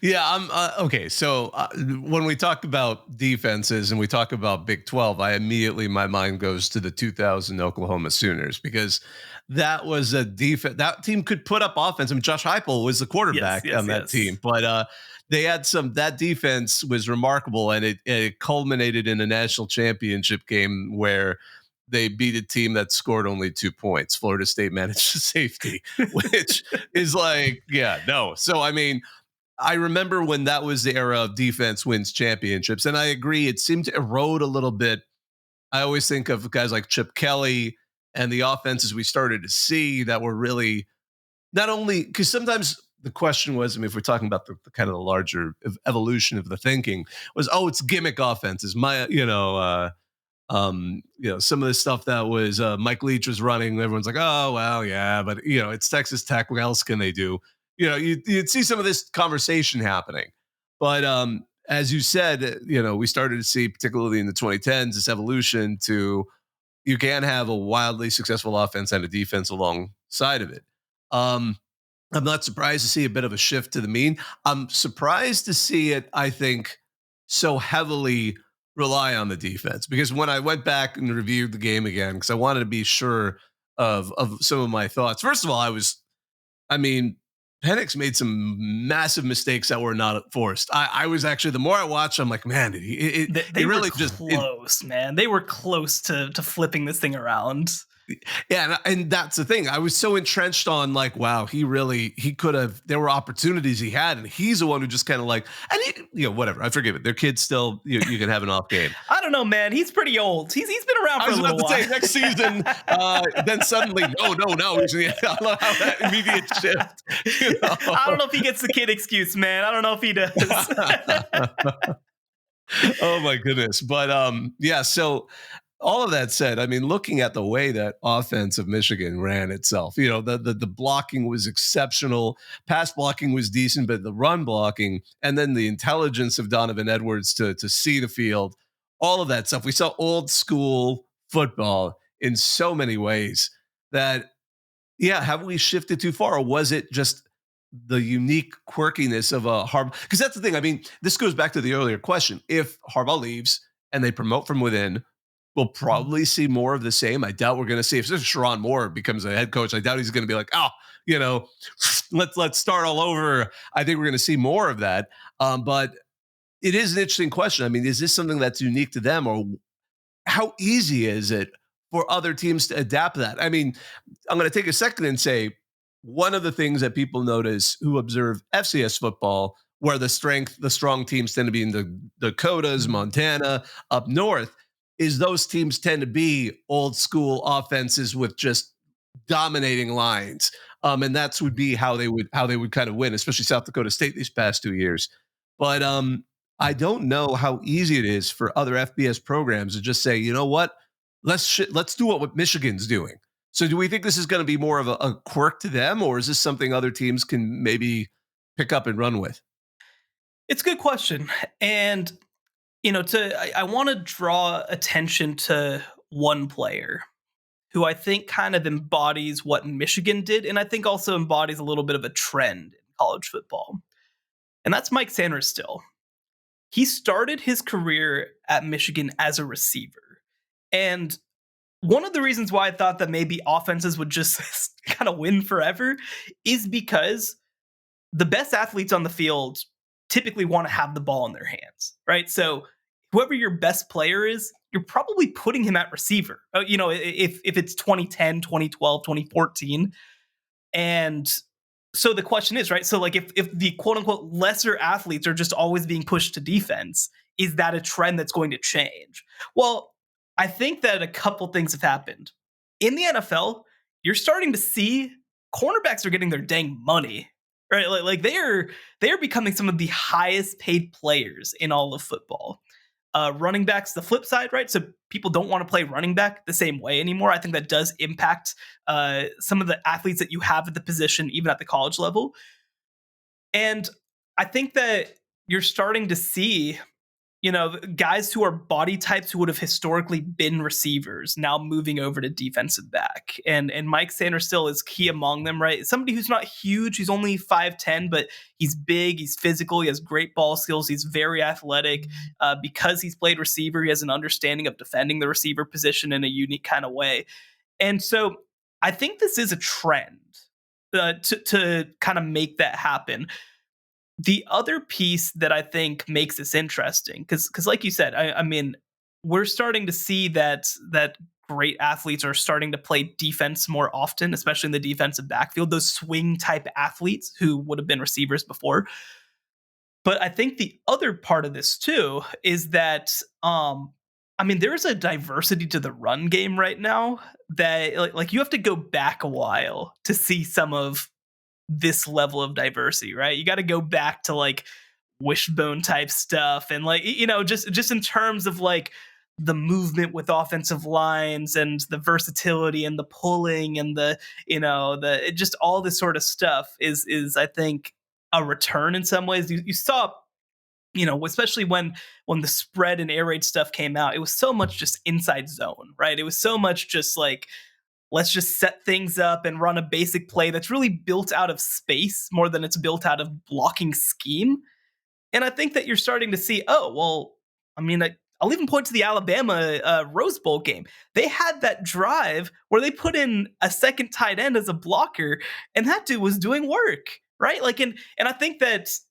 Yeah, I'm okay. So when we talk about defenses and we talk about Big 12, my mind goes to the 2000 Oklahoma Sooners, because that was a defense. That team could put up offense. I mean, Josh Heupel was the quarterback on that team, but they had that defense was remarkable, and it culminated in a national championship game where they beat a team that scored only 2 points. Florida State managed the safety, which is like, yeah, no. So, I mean, I remember when that was the era of defense wins championships. And I agree, it seemed to erode a little bit. I always think of guys like Chip Kelly and the offenses we started to see that were really not only, because sometimes the question was, I mean, if we're talking about the kind of the larger evolution of the thinking, was, it's gimmick offenses. Some of the stuff that was Mike Leach was running, everyone's like, oh, well, yeah, but it's Texas Tech. What else can they do? You'd see some of this conversation happening. But as you said, we started to see, particularly in the 2010s, this evolution to, you can have a wildly successful offense and a defense alongside of it. I'm not surprised to see a bit of a shift to the mean. I'm surprised to see it, I think, so heavily rely on the defense, because when I went back and reviewed the game again, because I wanted to be sure of some of my thoughts. First of all, Penix made some massive mistakes that were not forced. I was actually, the more I watched, I'm like, man, they really were close, man. They were close to flipping this thing around. Yeah, and that's the thing. I was so entrenched on, like, wow, he could have, there were opportunities he had, and he's the one who just kind of like, and whatever. I forgive it. Their kids still, you can have an off game. I don't know, man. He's pretty old. He's been around for a little while. Next season, then suddenly, no. I love how that immediate shift. I don't know if he gets the kid excuse, man. I don't know if he does. Oh my goodness. But yeah, so all of that said, I mean, looking at the way that offense of Michigan ran itself, the blocking was exceptional. Pass blocking was decent, but the run blocking, and then the intelligence of Donovan Edwards to see the field all of that stuff. We saw old school football in so many ways that, yeah, have we shifted too far? Or was it just the unique quirkiness of a Harbaugh? Because that's the thing. I mean, this goes back to the earlier question. If Harbaugh leaves and they promote from within, we'll probably see more of the same. I doubt we're going to see, if Sharon Moore becomes a head coach, I doubt he's going to be like, oh, let's start all over. I think we're going to see more of that. But it is an interesting question. I mean, is this something that's unique to them, or how easy is it for other teams to adapt that? I mean, I'm going to take a second and say one of the things that people notice who observe FCS football, where the strong teams tend to be in the Dakotas, Montana, up north, is those teams tend to be old school offenses with just dominating lines. And that's would be how they would kind of win, especially South Dakota State these past 2 years. But I don't know how easy it is for other FBS programs to just say, you know what, let's do what Michigan's doing. So do we think this is going to be more of a quirk to them, or is this something other teams can maybe pick up and run with? It's a good question. And, I want to draw attention to one player who I think kind of embodies what Michigan did, and I think also embodies a little bit of a trend in college football. And that's Mike Sanders still. He started his career at Michigan as a receiver. And one of the reasons why I thought that maybe offenses would just kind of win forever is because the best athletes on the field typically want to have the ball in their hands, right? So whoever your best player is, you're probably putting him at receiver. If it's 2010, 2012, 2014. And so the question is, right? So like if the quote unquote lesser athletes are just always being pushed to defense, is that a trend that's going to change? Well, I think that a couple things have happened. In the NFL, you're starting to see cornerbacks are getting their dang money, right? Like they're becoming some of the highest paid players in all of football. Running backs, the flip side, right? So people don't want to play running back the same way anymore. I think that does impact some of the athletes that you have at the position, even at the college level. And I think that you're starting to see, guys who are body types who would have historically been receivers now moving over to defensive back. And Mike Sanders still is key among them, right? Somebody who's not huge, he's only 5'10", but he's big, he's physical, he has great ball skills, he's very athletic. Because he's played receiver, he has an understanding of defending the receiver position in a unique kind of way. And so I think this is a trend to kind of make that happen. The other piece that I think makes this interesting, because like you said, I mean, we're starting to see that great athletes are starting to play defense more often, especially in the defensive backfield, those swing type athletes who would have been receivers before. But I think the other part of this too is that, there's a diversity to the run game right now that like you have to go back a while to see some of this level of diversity, right? You got to go back to like wishbone type stuff and like, just in terms of like the movement with offensive lines and the versatility and the pulling and just all this sort of stuff is I think a return in some ways. You saw, especially when the spread and air raid stuff came out, it was so much just inside zone, right? It was so much just like, let's just set things up and run a basic play that's really built out of space more than it's built out of blocking scheme. And I think that you're starting to see, I'll even point to the Alabama Rose Bowl game. They had that drive where they put in a second tight end as a blocker, and that dude was doing work, right? Like, and I think that's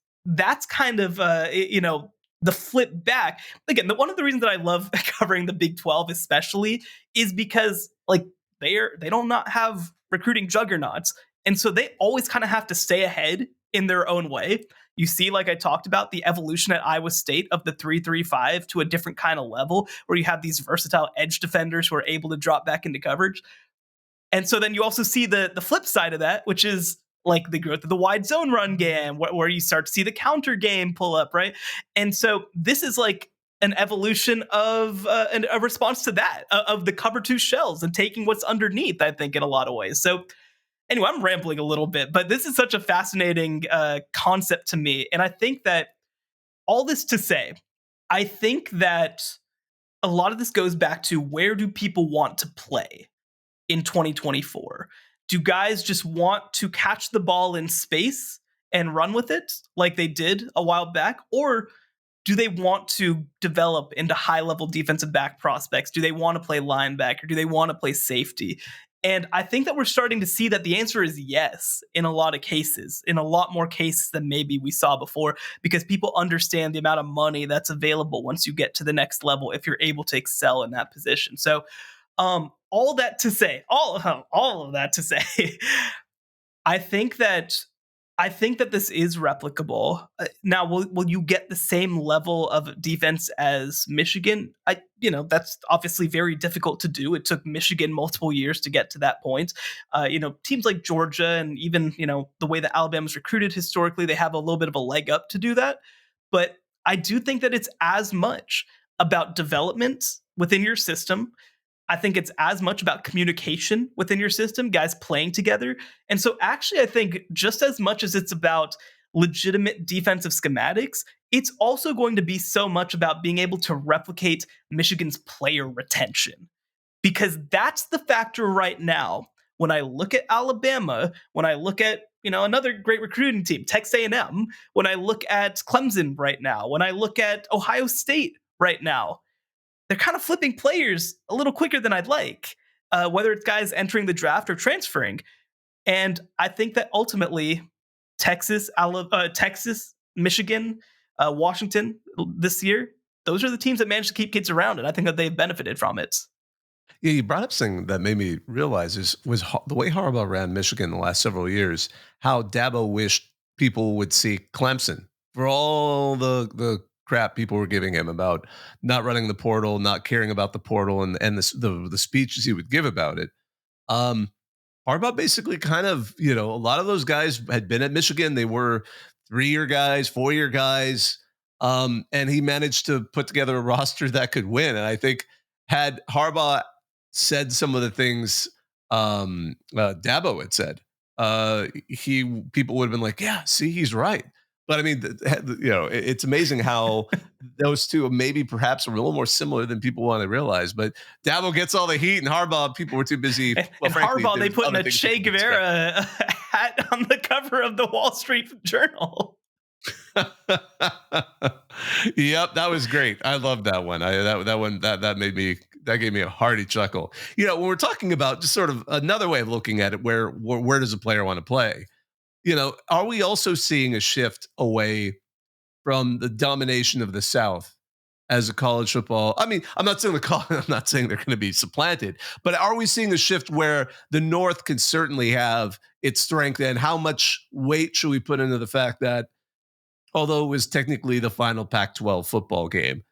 kind of, the flip back. Again, one of the reasons that I love covering the Big 12 especially is because, like, they don't not have recruiting juggernauts. And so they always kind of have to stay ahead in their own way. You see, like I talked about, the evolution at Iowa State of the 3-3-5 to a different kind of level where you have these versatile edge defenders who are able to drop back into coverage. And so then you also see the flip side of that, which is like the growth of the wide zone run game, where you start to see the counter game pull up, right? And so this is like an evolution of a response to that, of the cover two shells and taking what's underneath, I think, in a lot of ways. So anyway, I'm rambling a little bit, but this is such a fascinating concept to me. And I think that all this to say, I think that a lot of this goes back to, where do people want to play in 2024? Do guys just want to catch the ball in space and run with it like they did a while back? Or do they want to develop into high-level defensive back prospects? Do they want to play linebacker? Do they want to play safety? And I think that we're starting to see that the answer is yes in a lot of cases, in a lot more cases than maybe we saw before, because people understand the amount of money that's available once you get to the next level if you're able to excel in that position. So all that to say, all of that to say, I think that this is replicable. Now, will you get the same level of defense as Michigan? That's obviously very difficult to do. It took Michigan multiple years to get to that point. Teams like Georgia, and even the way that Alabama's recruited historically, they have a little bit of a leg up to do that. But I do think that it's as much about development within your system. I think it's as much about communication within your system, guys playing together. And so actually, I think just as much as it's about legitimate defensive schematics, it's also going to be so much about being able to replicate Michigan's player retention. Because that's the factor right now. When I look at Alabama, when I look at another great recruiting team, Texas A&M, when I look at Clemson right now, when I look at Ohio State right now, they're kind of flipping players a little quicker than I'd like, whether it's guys entering the draft or transferring. And I think that ultimately Texas, Michigan, Washington this year, those are the teams that managed to keep kids around, and I think that they've benefited from it. Yeah, you brought up something that made me realize was the way Harbaugh ran Michigan the last several years, how Dabo wished people would see Clemson for all the crap people were giving him about not running the portal, not caring about the portal, and the speeches he would give about it. Harbaugh basically kind of, a lot of those guys had been at Michigan. They were 3-year guys, 4-year guys. And he managed to put together a roster that could win. And I think had Harbaugh said some of the things Dabo had said, people would have been like, yeah, see, he's right. But I mean, it's amazing how those two maybe perhaps are a little more similar than people want to realize. But Dabo gets all the heat, and Harbaugh, people were too busy. And frankly, Harbaugh, they put in a Che Guevara hat on the cover of the Wall Street Journal. Yep, that was great. I love that one. That gave me a hearty chuckle. When we're talking about just sort of another way of looking at it, where does a player want to play? Are we also seeing a shift away from the domination of the South as a college football? I mean, I'm not saying they're going to be supplanted, but are we seeing a shift where the North can certainly have its strength, and how much weight should we put into the fact that although it was technically the final Pac-12 football game,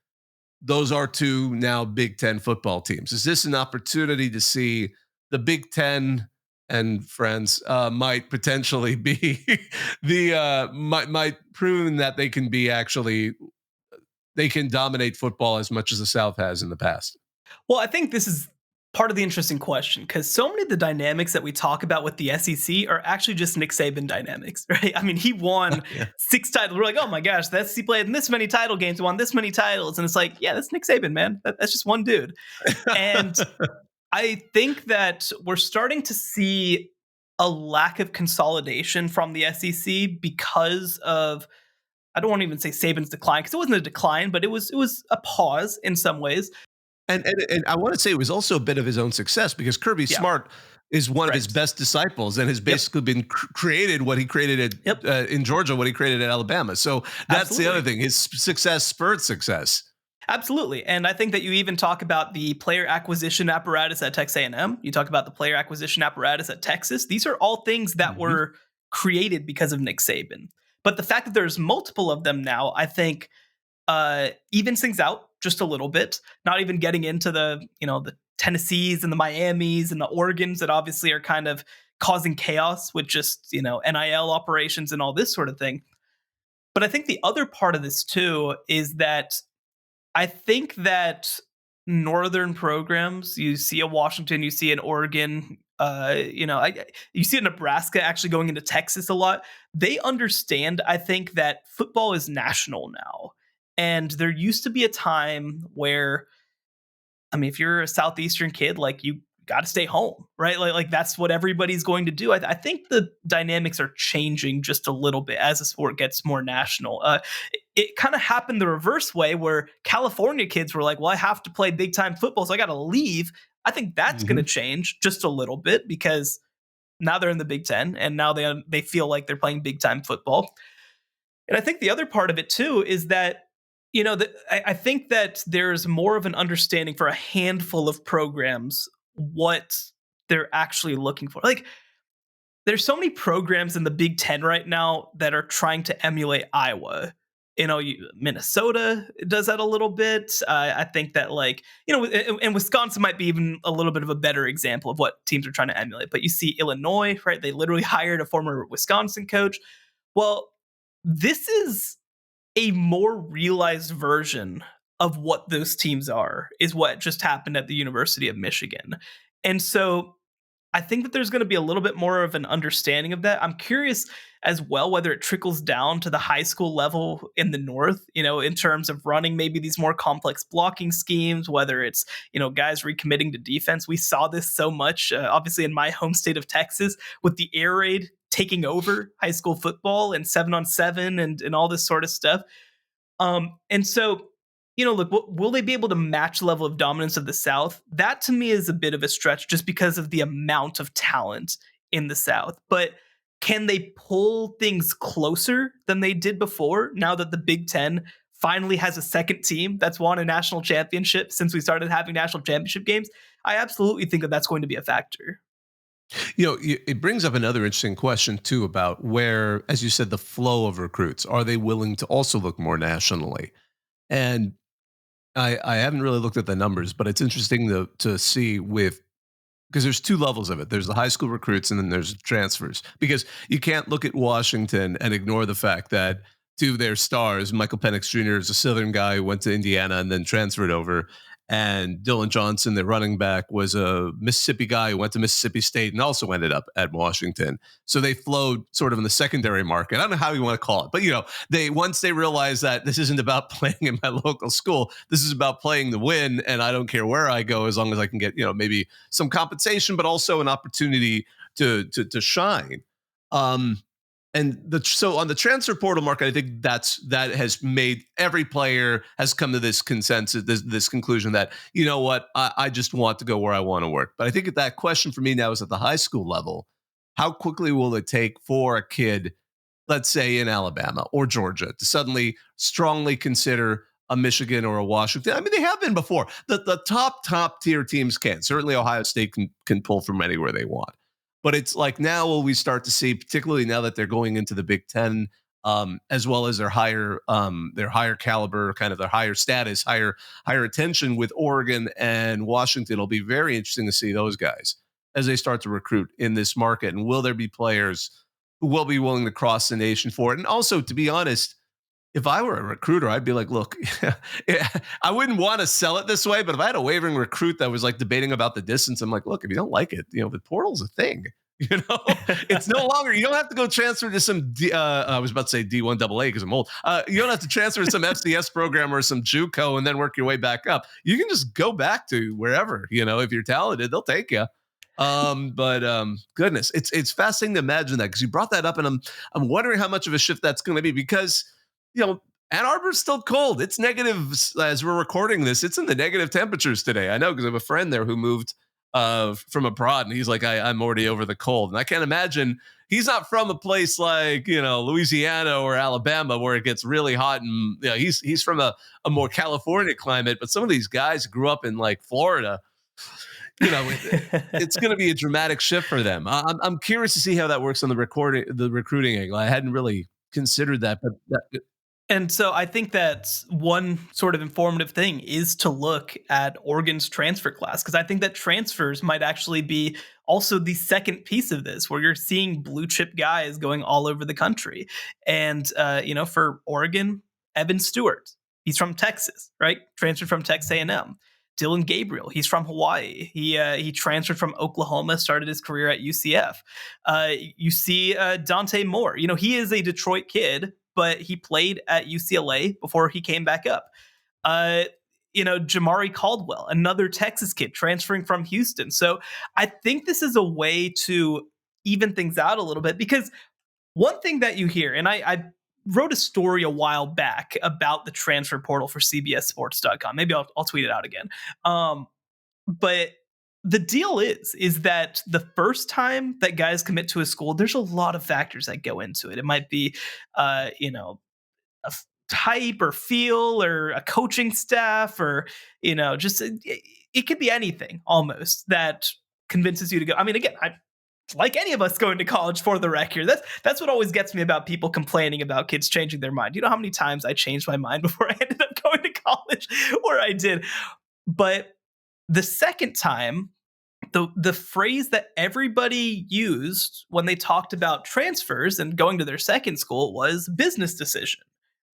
those are two now Big Ten football teams? Is this an opportunity to see the Big Ten and friends might potentially be might prove that they can dominate football as much as the South has in the past? Well, I think this is part of the interesting question, because so many of the dynamics that we talk about with the SEC are actually just Nick Saban dynamics, right? I mean, he won 6 titles. We're like, oh my gosh, the SEC played in this many title games, won this many titles. And it's like, yeah, that's Nick Saban, man. That's just one dude. And I think that we're starting to see a lack of consolidation from the SEC because of, I don't want to even say Saban's decline, because it wasn't a decline, but it was a pause in some ways. And I want to say it was also a bit of his own success, because Kirby Smart is one of his best disciples and has basically been created what he created in Georgia, what he created at Alabama. So that's the other thing. His success spurred success. Absolutely. And I think that you even talk about the player acquisition apparatus at Texas A&M. You talk about the player acquisition apparatus at Texas. These are all things that were created because of Nick Saban. But the fact that there's multiple of them now, I think evens things out just a little bit. Not even getting into the Tennessees and the Miamis and the Oregons that obviously are kind of causing chaos with just, NIL operations and all this sort of thing. But I think the other part of this too is that I think that northern programs, you see a Washington, you see an Oregon, you see a Nebraska actually going into Texas a lot. They understand, I think, that football is national now. And there used to be a time where I mean, if you're a Southeastern kid, like you got to stay home, right? Like that's what everybody's going to do. I think the dynamics are changing just a little bit as the sport gets more national. It kind of happened the reverse way where California kids were like, well, I have to play big time football, so I got to leave. I think that's going to change just a little bit because now they're in the Big Ten and now they feel like they're playing big time football. And I think the other part of it too is that, I think that there's more of an understanding for a handful of programs what they're actually looking for. Like, there's so many programs in the Big Ten right now that are trying to emulate Iowa. Minnesota does that a little bit. I think that, and Wisconsin might be even a little bit of a better example of what teams are trying to emulate. But you see Illinois, right? They literally hired a former Wisconsin coach. Well, this is a more realized version of what those teams are, is what just happened at the University of Michigan. And so I think that there's going to be a little bit more of an understanding of that. I'm curious as well whether it trickles down to the high school level in the North, in terms of running maybe these more complex blocking schemes, whether it's, guys recommitting to defense. We saw this so much, obviously, in my home state of Texas with the air raid taking over high school football and 7-on-7 and all this sort of stuff. And so, look, will they be able to match the level of dominance of the South? That to me is a bit of a stretch just because of the amount of talent in the South. But can they pull things closer than they did before now that the Big Ten finally has a second team that's won a national championship since we started having national championship games? I absolutely think that that's going to be a factor. It brings up another interesting question too about where, as you said, the flow of recruits. Are they willing to also look more nationally? And I haven't really looked at the numbers, but it's interesting to see because there's two levels of it. There's the high school recruits and then there's transfers. Because you can't look at Washington and ignore the fact that two of their stars, Michael Penix Jr. is a Southern guy who went to Indiana and then transferred over. And Dylan Johnson, the running back, was a Mississippi guy who went to Mississippi State and also ended up at Washington. So they flowed sort of in the secondary market. I don't know how you want to call it, but once they realized that this isn't about playing in my local school, this is about playing to win, and I don't care where I go as long as I can get maybe some compensation, but also an opportunity to shine. So on the transfer portal market, I think that has made every player has come to this consensus, this conclusion that, I just want to go where I want to work. But I think that question for me now is at the high school level. How quickly will it take for a kid, let's say in Alabama or Georgia, to suddenly strongly consider a Michigan or a Washington? I mean, they have been before. The top tier teams can. Certainly Ohio State can pull from anywhere they want. But it's like now will we start to see, particularly now that they're going into the Big Ten, as well as their higher caliber, kind of their higher status, higher attention with Oregon and Washington. It'll be very interesting to see those guys as they start to recruit in this market. And will there be players who will be willing to cross the nation for it? And also, to be honest, if I were a recruiter, I'd be like, look, I wouldn't want to sell it this way, but if I had a wavering recruit that was like debating about the distance, I'm like, look, if you don't like it, the portal's a thing. It's no longer, you don't have to go transfer to some, I was about to say D1 AA because I'm old. You don't have to transfer to some FCS program or some JUCO and then work your way back up. You can just go back to wherever, if you're talented, they'll take you. Goodness, it's fascinating to imagine that because you brought that up and I'm wondering how much of a shift that's going to be because, Ann Arbor's still cold. It's negative as we're recording this. It's in the negative temperatures today. I know because I have a friend there who moved from abroad, and he's like, I'm already over the cold. And I can't imagine he's not from a place like Louisiana or Alabama where it gets really hot, and he's from a more California climate. But some of these guys grew up in like Florida. It's going to be a dramatic shift for them. I'm curious to see how that works on the recruiting angle. I hadn't really considered that, but. And so I think that one sort of informative thing is to look at Oregon's transfer class, because I think that transfers might actually be also the second piece of this, where you're seeing blue chip guys going all over the country. And, for Oregon, Evan Stewart, he's from Texas, right? Transferred from Texas A&M. Dylan Gabriel, he's from Hawaii. He transferred from Oklahoma, started his career at UCF. You see Dante Moore. He is a Detroit kid, but he played at UCLA before he came back up. Jamari Caldwell, another Texas kid transferring from Houston. So I think this is a way to even things out a little bit, because one thing that you hear, and I wrote a story a while back about the transfer portal for CBSSports.com. Maybe I'll tweet it out again. But the deal is that the first time that guys commit to a school, there's a lot of factors that go into it. It might be, a type or feel or a coaching staff, or just it could be anything almost that convinces you to go. I mean, again, I like any of us going to college, for the record. That's what always gets me about people complaining about kids changing their mind. You know how many times I changed my mind before I ended up going to college, or I did. But the second time, the phrase that everybody used when they talked about transfers and going to their second school was business decision.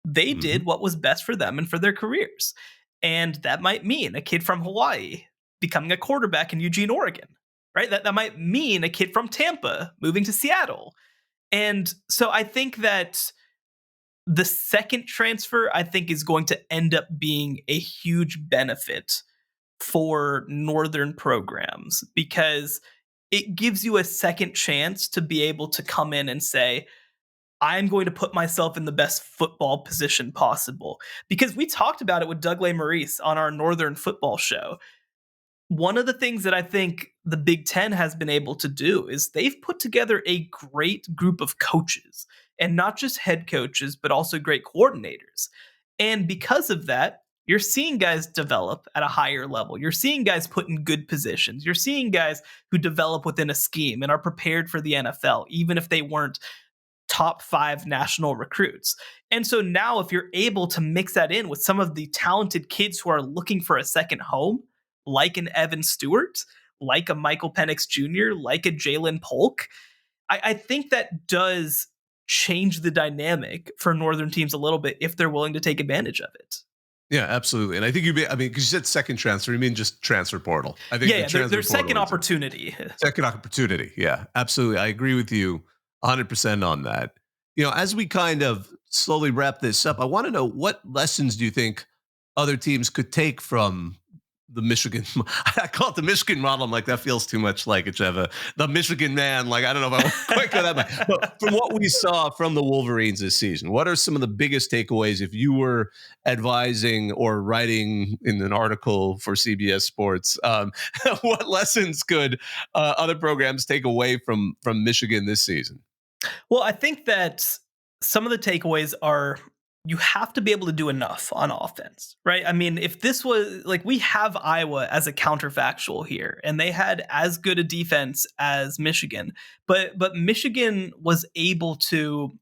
They did what was best for them and for their careers. And that might mean a kid from Hawaii becoming a quarterback in Eugene, Oregon, right? That might mean a kid from Tampa moving to Seattle. And so I think that the second transfer, I think, is going to end up being a huge benefit for Northern programs, because it gives you a second chance to be able to come in and say, I'm going to put myself in the best football position possible. Because we talked about it with Doug Maurice on our Northern football show. One of the things that I think the Big Ten has been able to do is they've put together a great group of coaches, and not just head coaches, but also great coordinators. And because of that, you're seeing guys develop at a higher level. You're seeing guys put in good positions. You're seeing guys who develop within a scheme and are prepared for the NFL, even if they weren't top 5 national recruits. And so now, if you're able to mix that in with some of the talented kids who are looking for a second home, like an Evan Stewart, like a Michael Penix Jr., like a Jalen Polk, I think that does change the dynamic for Northern teams a little bit if they're willing to take advantage of it. Yeah, absolutely. And I think because you said second transfer, you mean just transfer portal. I think there's second opportunity. Second opportunity. Yeah, absolutely. I agree with you 100% on that. As we kind of slowly wrap this up, I want to know, what lessons do you think other teams could take from the Michigan? I call it the Michigan model. I'm like, that feels too much like it, Jeva. The Michigan man. Like, I don't know if I quite got that. But from what we saw from the Wolverines this season, what are some of the biggest takeaways if you were advising or writing in an article for CBS Sports? What lessons could other programs take away from Michigan this season? Well, I think that some of the takeaways are, you have to be able to do enough on offense, right? I mean, if this was like, we have Iowa as a counterfactual here, and they had as good a defense as Michigan, but Michigan was able to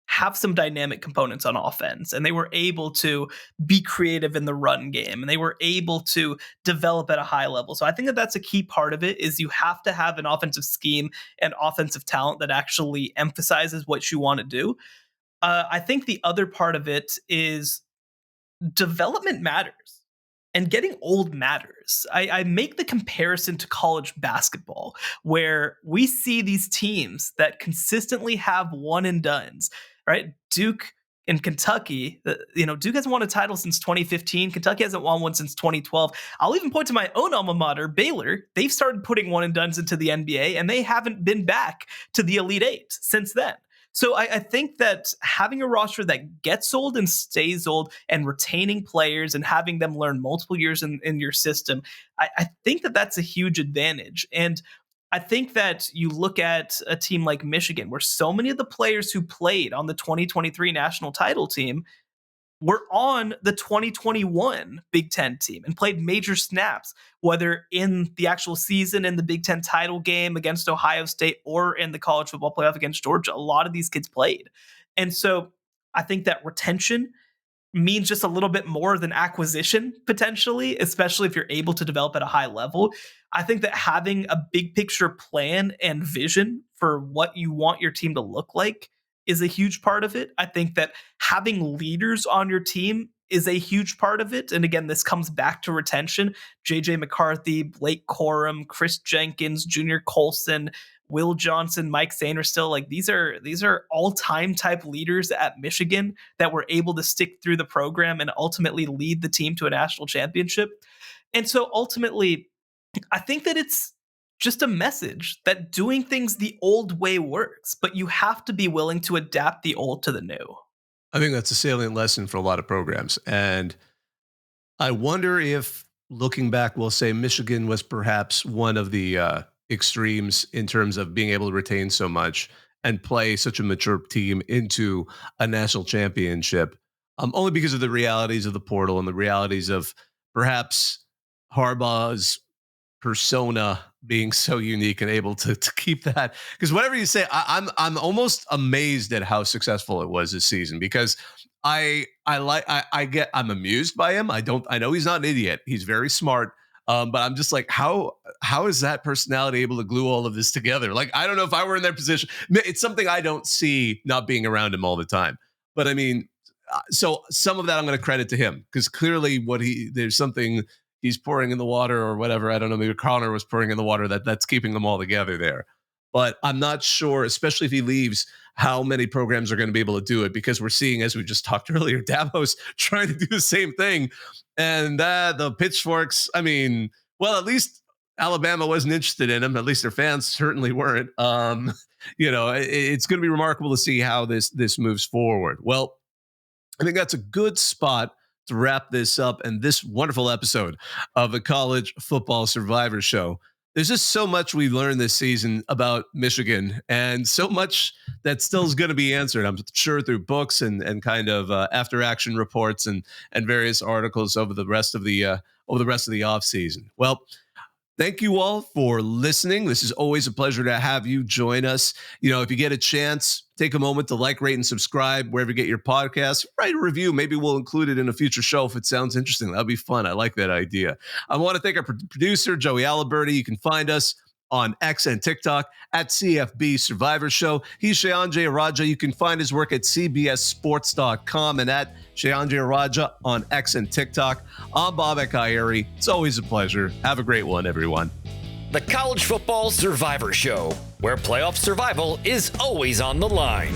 have some dynamic components on offense, and they were able to be creative in the run game, and they were able to develop at a high level. So I think that that's a key part of it, is you have to have an offensive scheme and offensive talent that actually emphasizes what you want to do. I think the other part of it is development matters, and getting old matters. I make the comparison to college basketball, where we see these teams that consistently have one and dones, right? Duke and Kentucky, Duke hasn't won a title since 2015. Kentucky hasn't won one since 2012. I'll even point to my own alma mater, Baylor. They've started putting one and dones into the NBA, and they haven't been back to the Elite Eight since then. So I think that having a roster that gets old and stays old, and retaining players and having them learn multiple years in your system, I think that that's a huge advantage. And I think that you look at a team like Michigan, where so many of the players who played on the 2023 national title team were on the 2021 Big Ten team and played major snaps, whether in the actual season in the Big Ten title game against Ohio State or in the college football playoff against Georgia. A lot of these kids played. And so I think that retention means just a little bit more than acquisition, potentially, especially if you're able to develop at a high level. I think that having a big picture plan and vision for what you want your team to look like is a huge part of it. I think that having leaders on your team is a huge part of it. And again, this comes back to retention. JJ McCarthy, Blake Corum, Chris Jenkins, Junior Colson, Will Johnson, Mike Sainristil, like these are all-time type leaders at Michigan that were able to stick through the program and ultimately lead the team to a national championship. And so ultimately, I think that it's just a message that doing things the old way works, but you have to be willing to adapt the old to the new. I think that's a salient lesson for a lot of programs. And I wonder if, looking back, we'll say Michigan was perhaps one of the extremes in terms of being able to retain so much and play such a mature team into a national championship, only because of the realities of the portal and the realities of perhaps Harbaugh's persona being so unique and able to keep that. Because whatever you say, I'm almost amazed at how successful it was this season, because I'm amused by him. I know he's not an idiot. He's very smart. But I'm just like, how is that personality able to glue all of this together? Like, I don't know if I were in their position. It's something I don't see not being around him all the time. But I mean, so some of that I'm going to credit to him, because clearly there's something he's pouring in the water or whatever. I don't know. Maybe Connor was pouring in the water that's keeping them all together there. But I'm not sure, especially if he leaves, how many programs are going to be able to do it, because we're seeing, as we just talked earlier, Davos trying to do the same thing. And the pitchforks, I mean, well, at least Alabama wasn't interested in him. At least their fans certainly weren't. It's going to be remarkable to see how this moves forward. Well, I think that's a good spot to wrap this up and this wonderful episode of the College Football Survivor Show. There's just so much we learned this season about Michigan, and so much that still is going to be answered, I'm sure, through books and kind of after action reports and various articles over the rest of the off season. Well, thank you all for listening. This is always a pleasure to have you join us. If you get a chance, take a moment to like, rate, and subscribe wherever you get your podcasts. Write a review. Maybe we'll include it in a future show if it sounds interesting. That'd be fun. I like that idea. I want to thank our producer, Joey Aliberti. You can find us on X and TikTok at CFB Survivor Show. He's Shehan Raja. You can find his work at cbssports.com and at Shehan Raja on X and TikTok. I'm Bobak Hayeri. It's always a pleasure. Have a great one, everyone. The College Football Survivor Show, where playoff survival is always on the line.